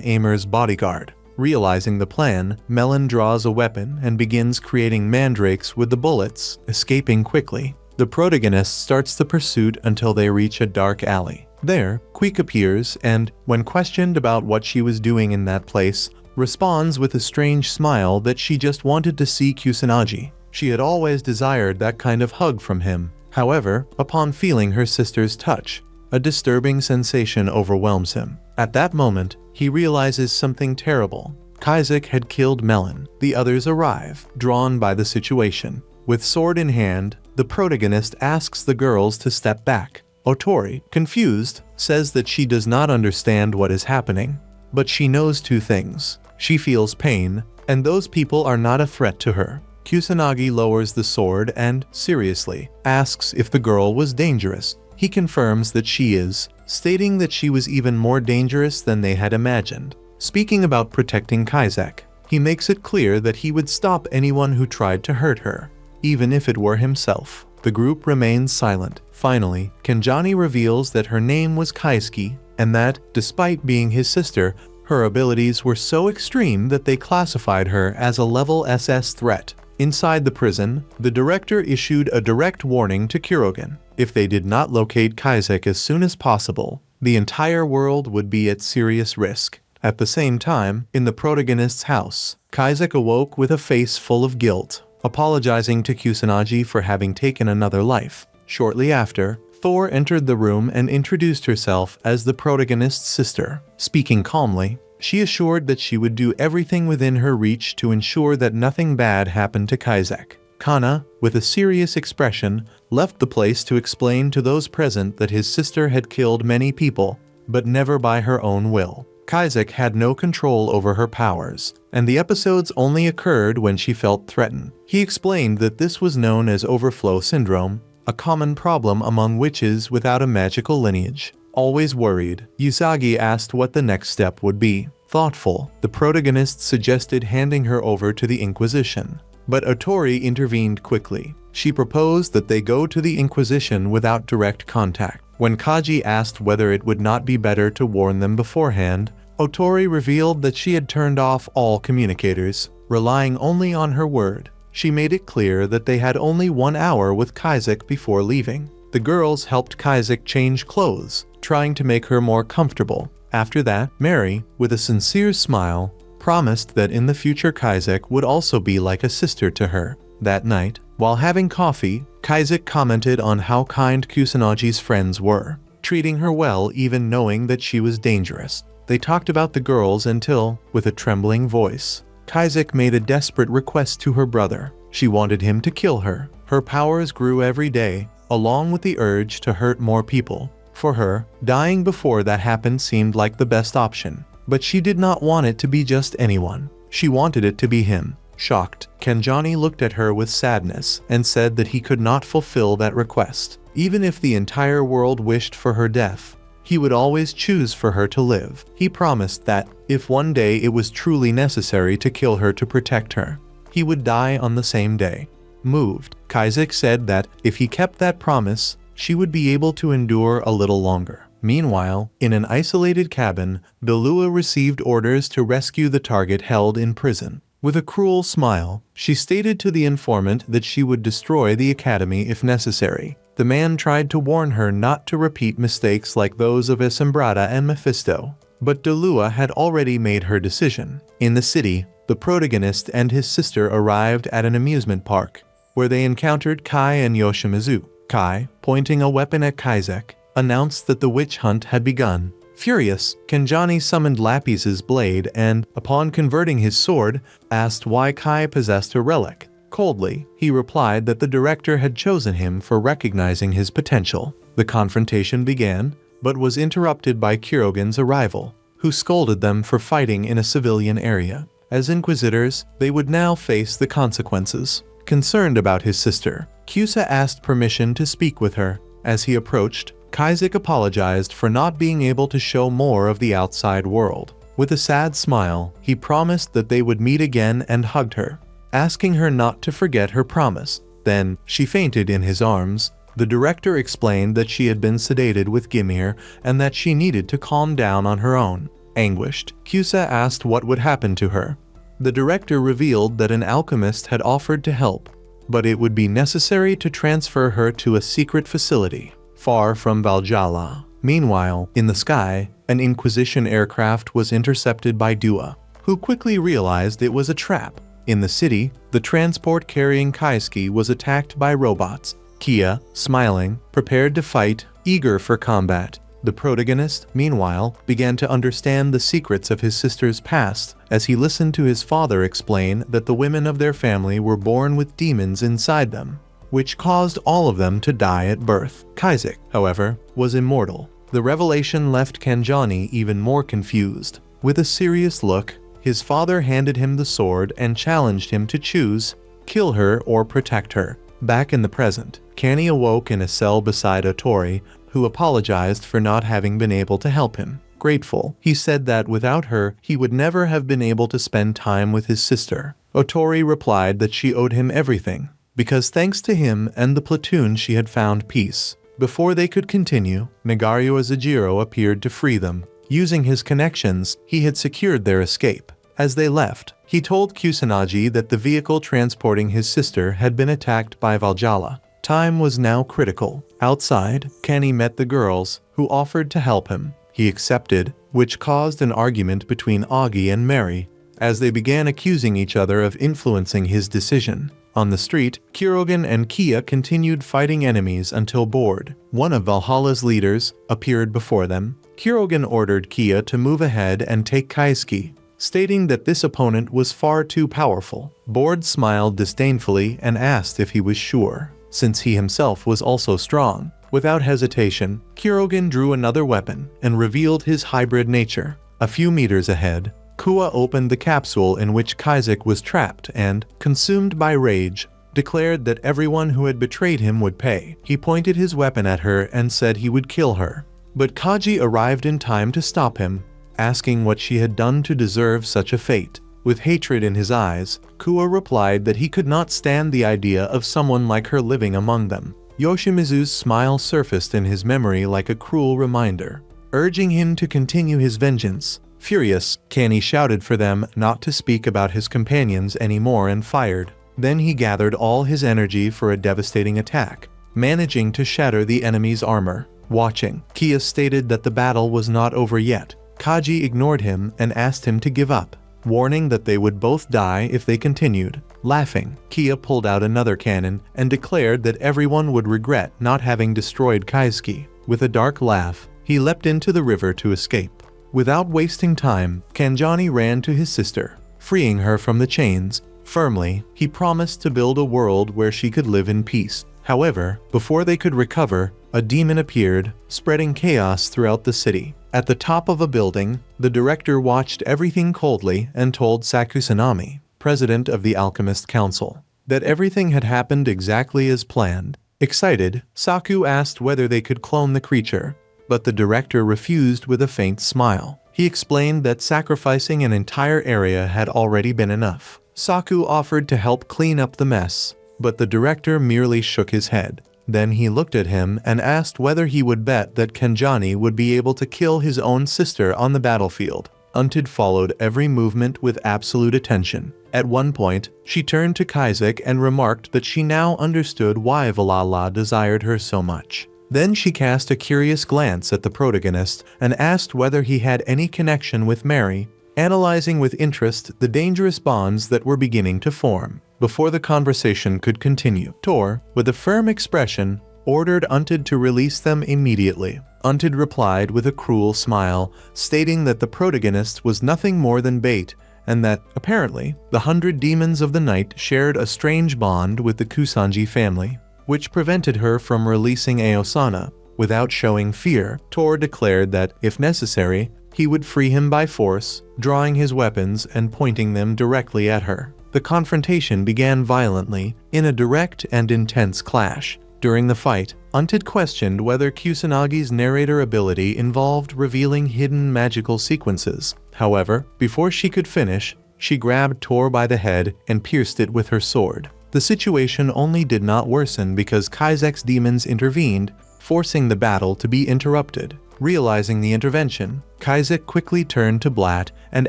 Amer's bodyguard. Realizing the plan, Melon draws a weapon and begins creating mandrakes with the bullets, escaping quickly. The protagonist starts the pursuit until they reach a dark alley. There, Queek appears and, when questioned about what she was doing in that place, responds with a strange smile that she just wanted to see Kusanagi. She had always desired that kind of hug from him. However, upon feeling her sister's touch, a disturbing sensation overwhelms him. At that moment, he realizes something terrible. Kaizek had killed Melon. The others arrive, drawn by the situation. With sword in hand, the protagonist asks the girls to step back. Ootori, confused, says that she does not understand what is happening. But she knows two things. She feels pain, and those people are not a threat to her. Kusanagi lowers the sword and, seriously, asks if the girl was dangerous. He confirms that she is, stating that she was even more dangerous than they had imagined. Speaking about protecting Kaizek, he makes it clear that he would stop anyone who tried to hurt her, even if it were himself. The group remains silent. Finally, Kanjani reveals that her name was Kaisuke, and that, despite being his sister, her abilities were so extreme that they classified her as a level SS threat. Inside the prison, the director issued a direct warning to Kurogen. If they did not locate Kaizek as soon as possible, the entire world would be at serious risk. At the same time, in the protagonist's house, Kaizek awoke with a face full of guilt, apologizing to Kusanagi for having taken another life. Shortly after, Thor entered the room and introduced herself as the protagonist's sister. Speaking calmly, she assured that she would do everything within her reach to ensure that nothing bad happened to Kaizek. Kana, with a serious expression, left the place to explain to those present that his sister had killed many people, but never by her own will. Kaizek had no control over her powers, and the episodes only occurred when she felt threatened. He explained that this was known as overflow syndrome, a common problem among witches without a magical lineage. Always worried, Usagi asked what the next step would be. Thoughtful, the protagonist suggested handing her over to the Inquisition. But Ootori intervened quickly. She proposed that they go to the Inquisition without direct contact. When Kaji asked whether it would not be better to warn them beforehand, Ootori revealed that she had turned off all communicators, relying only on her word. She made it clear that they had only 1 hour with Kaizek before leaving. The girls helped Kaizek change clothes, trying to make her more comfortable. After that, Mary, with a sincere smile, promised that in the future Kaizek would also be like a sister to her. That night, while having coffee, Kaizek commented on how kind Kusanagi's friends were, treating her well even knowing that she was dangerous. They talked about the girls until, with a trembling voice, Kaizek made a desperate request to her brother. She wanted him to kill her. Her powers grew every day, along with the urge to hurt more people. For her, dying before that happened seemed like the best option. But she did not want it to be just anyone. She wanted it to be him. Shocked, Kanjani looked at her with sadness and said that he could not fulfill that request. Even if the entire world wished for her death, he would always choose for her to live. He promised that, if one day it was truly necessary to kill her to protect her, he would die on the same day. Moved, Kaizek said that, if he kept that promise, she would be able to endure a little longer. Meanwhile, in an isolated cabin, Belua received orders to rescue the target held in prison. With a cruel smile, she stated to the informant that she would destroy the academy if necessary. The man tried to warn her not to repeat mistakes like those of Essembrada and Mephisto, but Belua had already made her decision. In the city, the protagonist and his sister arrived at an amusement park, where they encountered Kai and Yoshimitsu. Kai, pointing a weapon at Kaizek, announced that the witch hunt had begun. Furious, Kenjani summoned Lapis's blade and, upon converting his sword, asked why Kai possessed a relic. Coldly, he replied that the director had chosen him for recognizing his potential. The confrontation began, but was interrupted by Kurogen's arrival, who scolded them for fighting in a civilian area. As Inquisitors, they would now face the consequences. Concerned about his sister, Kusa asked permission to speak with her. As he approached, Kaizek apologized for not being able to show more of the outside world. With a sad smile, he promised that they would meet again and hugged her, asking her not to forget her promise. Then, she fainted in his arms. The director explained that she had been sedated with Gimir and that she needed to calm down on her own. Anguished, Kusa asked what would happen to her. The director revealed that an alchemist had offered to help, but it would be necessary to transfer her to a secret facility, far from Valhalla. Meanwhile, in the sky, an Inquisition aircraft was intercepted by Dua, who quickly realized it was a trap. In the city, the transport carrying Kaisuke was attacked by robots. Kia, smiling, prepared to fight, eager for combat. The protagonist, meanwhile, began to understand the secrets of his sister's past as he listened to his father explain that the women of their family were born with demons inside them, which caused all of them to die at birth. Kaizek, however, was immortal. The revelation left Kenjani even more confused. With a serious look, his father handed him the sword and challenged him to choose, kill her or protect her. Back in the present, Kani awoke in a cell beside Ootori, who apologized for not having been able to help him. Grateful, he said that without her, he would never have been able to spend time with his sister. Ootori replied that she owed him everything, because thanks to him and the platoon she had found peace. Before they could continue, Nagario Zajiro appeared to free them. Using his connections, he had secured their escape. As they left, he told Kusanagi that the vehicle transporting his sister had been attacked by Valhalla. Time was now critical. Outside, Kenny met the girls, who offered to help him. He accepted, which caused an argument between Augie and Mary, as they began accusing each other of influencing his decision. On the street, Kurogen and Kia continued fighting enemies until bored. One of Valhalla's leaders appeared before them. Kurogen ordered Kia to move ahead and take Kaisuke, stating that this opponent was far too powerful. Bored smiled disdainfully and asked if he was sure, since he himself was also strong. Without hesitation, Kurogen drew another weapon and revealed his hybrid nature. A few meters ahead, Kua opened the capsule in which Kaizek was trapped and, consumed by rage, declared that everyone who had betrayed him would pay. He pointed his weapon at her and said he would kill her. But Kaji arrived in time to stop him, asking what she had done to deserve such a fate. With hatred in his eyes, Kua replied that he could not stand the idea of someone like her living among them. Yoshimizu's smile surfaced in his memory like a cruel reminder, urging him to continue his vengeance. Furious, Kani shouted for them not to speak about his companions anymore and fired. Then he gathered all his energy for a devastating attack, managing to shatter the enemy's armor. Watching, Kia stated that the battle was not over yet. Kaji ignored him and asked him to give up, warning that they would both die if they continued. Laughing, Kia pulled out another cannon and declared that everyone would regret not having destroyed Kaisuke. With a dark laugh, he leapt into the river to escape. Without wasting time, Kenjani ran to his sister, freeing her from the chains. Firmly, he promised to build a world where she could live in peace. However, before they could recover, a demon appeared, spreading chaos throughout the city. At the top of a building, the director watched everything coldly and told Sakusanami, president of the Alchemist Council, that everything had happened exactly as planned. Excited, Saku asked whether they could clone the creature, but the director refused with a faint smile. He explained that sacrificing an entire area had already been enough. Saku offered to help clean up the mess, but the director merely shook his head. Then he looked at him and asked whether he would bet that Kenjani would be able to kill his own sister on the battlefield. Untid followed every movement with absolute attention. At one point, she turned to Kaizek and remarked that she now understood why Valhalla desired her so much. Then she cast a curious glance at the protagonist and asked whether he had any connection with Mary, analyzing with interest the dangerous bonds that were beginning to form. Before the conversation could continue, Tor, with a firm expression, ordered Untid to release them immediately. Untid replied with a cruel smile, stating that the protagonist was nothing more than bait, and that, apparently, the 100 demons of the night shared a strange bond with the Kusanagi family, which prevented her from releasing Aosana. Without showing fear, Tor declared that, if necessary, he would free him by force, drawing his weapons and pointing them directly at her. The confrontation began violently, in a direct and intense clash. During the fight, Untid questioned whether Kusanagi's narrator ability involved revealing hidden magical sequences. However, before she could finish, she grabbed Tor by the head and pierced it with her sword. The situation only did not worsen because Kaizek's demons intervened, forcing the battle to be interrupted. Realizing the intervention, Kaizek quickly turned to Blatt and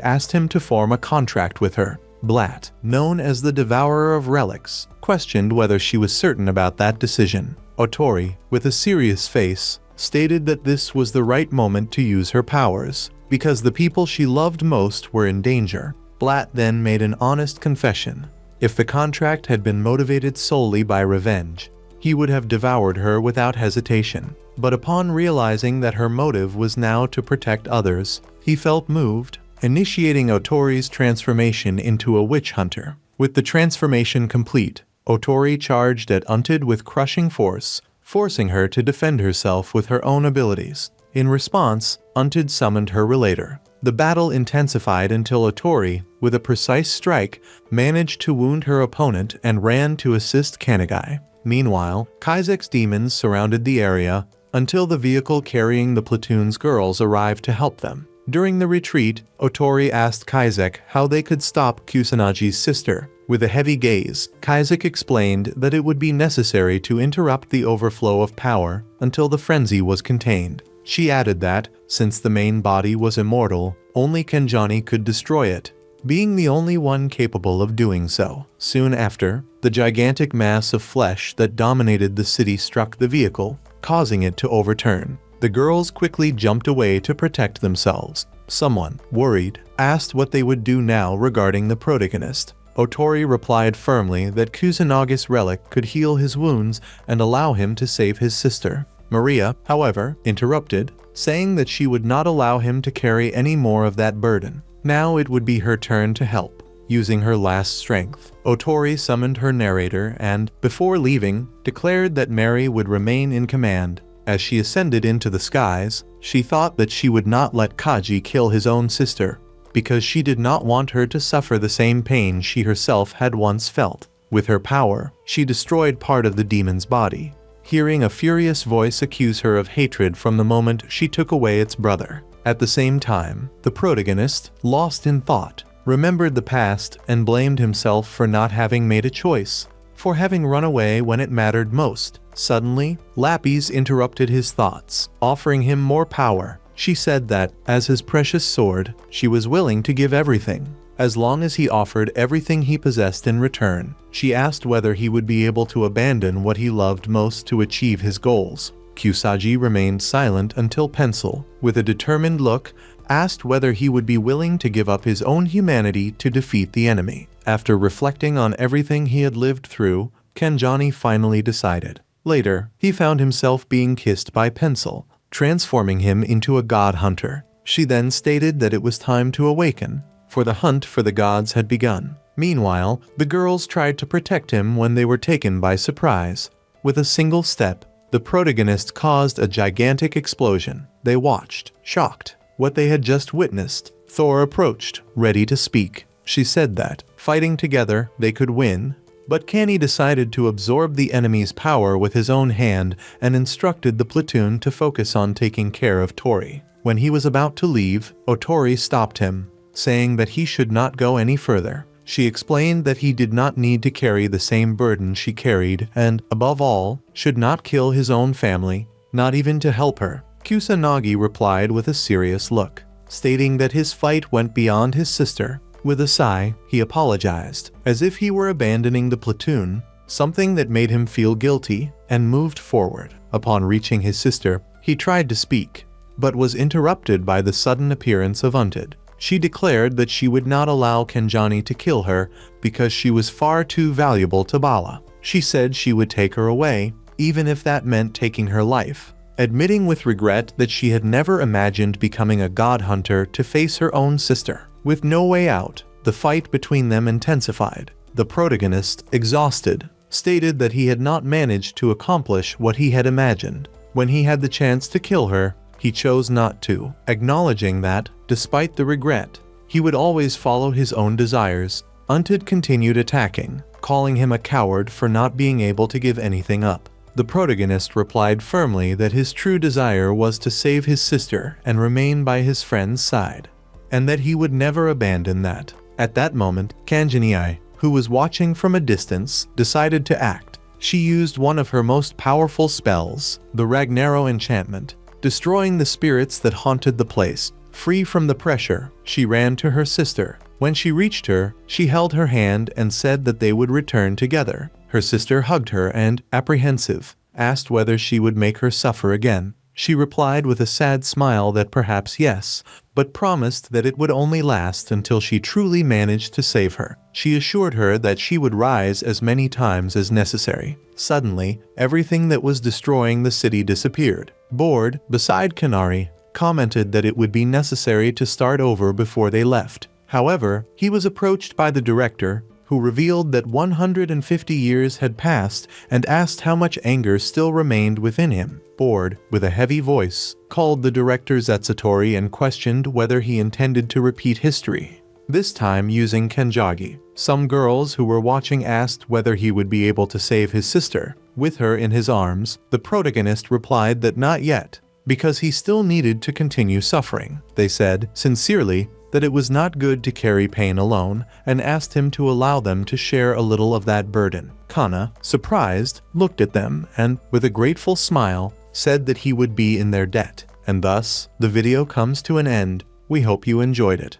asked him to form a contract with her. Blatt, known as the Devourer of Relics, questioned whether she was certain about that decision. Ootori, with a serious face, stated that this was the right moment to use her powers, because the people she loved most were in danger. Blatt then made an honest confession. If the contract had been motivated solely by revenge, he would have devoured her without hesitation. But upon realizing that her motive was now to protect others, he felt moved, initiating Ootori's transformation into a witch hunter. With the transformation complete, Ootori charged at Untid with crushing force, forcing her to defend herself with her own abilities. In response, Untid summoned her relator. The battle intensified until Ootori, with a precise strike, managed to wound her opponent and ran to assist Kanagai. Meanwhile, Kaizek's demons surrounded the area until the vehicle carrying the platoon's girls arrived to help them. During the retreat, Ootori asked Kaizek how they could stop Kusanagi's sister. With a heavy gaze, Kaizek explained that it would be necessary to interrupt the overflow of power until the frenzy was contained. She added that, since the main body was immortal, only Kenjani could destroy it, being the only one capable of doing so. Soon after, the gigantic mass of flesh that dominated the city struck the vehicle, causing it to overturn. The girls quickly jumped away to protect themselves. Someone, worried, asked what they would do now regarding the protagonist. Ootori replied firmly that Kusanagi's relic could heal his wounds and allow him to save his sister. Maria, however, interrupted, saying that she would not allow him to carry any more of that burden. Now it would be her turn to help. Using her last strength, Ootori summoned her narrator and, before leaving, declared that Mary would remain in command. As she ascended into the skies, she thought that she would not let Kaji kill his own sister, because she did not want her to suffer the same pain she herself had once felt. With her power, she destroyed part of the demon's body, hearing a furious voice accuse her of hatred from the moment she took away its brother. At the same time, the protagonist, lost in thought, remembered the past and blamed himself for not having made a choice, for having run away when it mattered most. Suddenly, Lapis interrupted his thoughts, offering him more power. She said that, as his precious sword, she was willing to give everything, as long as he offered everything he possessed in return. She asked whether he would be able to abandon what he loved most to achieve his goals. Kusagi remained silent until Pencil, with a determined look, asked whether he would be willing to give up his own humanity to defeat the enemy. After reflecting on everything he had lived through, Kenjani finally decided. Later, he found himself being kissed by Pencil, transforming him into a god hunter. She then stated that it was time to awaken, for the hunt for the gods had begun. Meanwhile, the girls tried to protect him when they were taken by surprise. With a single step, the protagonist caused a gigantic explosion. They watched, shocked, what they had just witnessed. Thor approached, ready to speak. She said that, fighting together, they could win. But Kenny decided to absorb the enemy's power with his own hand and instructed the platoon to focus on taking care of Tori. When he was about to leave, Ootori stopped him, saying that he should not go any further. She explained that he did not need to carry the same burden she carried and, above all, should not kill his own family, not even to help her. Kusanagi replied with a serious look, stating that his fight went beyond his sister. With a sigh, he apologized, as if he were abandoning the platoon, something that made him feel guilty, and moved forward. Upon reaching his sister, he tried to speak, but was interrupted by the sudden appearance of Untid. She declared that she would not allow Kenjani to kill her because she was far too valuable to Bala. She said she would take her away, even if that meant taking her life. Admitting with regret that she had never imagined becoming a god hunter to face her own sister. With no way out, the fight between them intensified. The protagonist, exhausted, stated that he had not managed to accomplish what he had imagined. When he had the chance to kill her, he chose not to, acknowledging that, despite the regret, he would always follow his own desires. Untid continued attacking, calling him a coward for not being able to give anything up. The protagonist replied firmly that his true desire was to save his sister and remain by his friend's side, and that he would never abandon that. At that moment, Kanjiniai, who was watching from a distance, decided to act. She used one of her most powerful spells, the Ragnarok enchantment, destroying the spirits that haunted the place. Free from the pressure, she ran to her sister. When she reached her, she held her hand and said that they would return together. Her sister hugged her and, apprehensive, asked whether she would make her suffer again. She replied with a sad smile that perhaps yes, but promised that it would only last until she truly managed to save her. She assured her that she would rise as many times as necessary. Suddenly, everything that was destroying the city disappeared. Bored, beside Kanari, commented that it would be necessary to start over before they left. However, he was approached by the director, who revealed that 150 years had passed and asked how much anger still remained within him. Bored, with a heavy voice, called the director Zetsutori and questioned whether he intended to repeat history, this time using Kenjagi. Some girls who were watching asked whether he would be able to save his sister. With her in his arms, the protagonist replied that not yet, because he still needed to continue suffering. They said, sincerely, that it was not good to carry pain alone, and asked him to allow them to share a little of that burden. Kana, surprised, looked at them and, with a grateful smile, said that he would be in their debt. And thus, the video comes to an end. We hope you enjoyed it.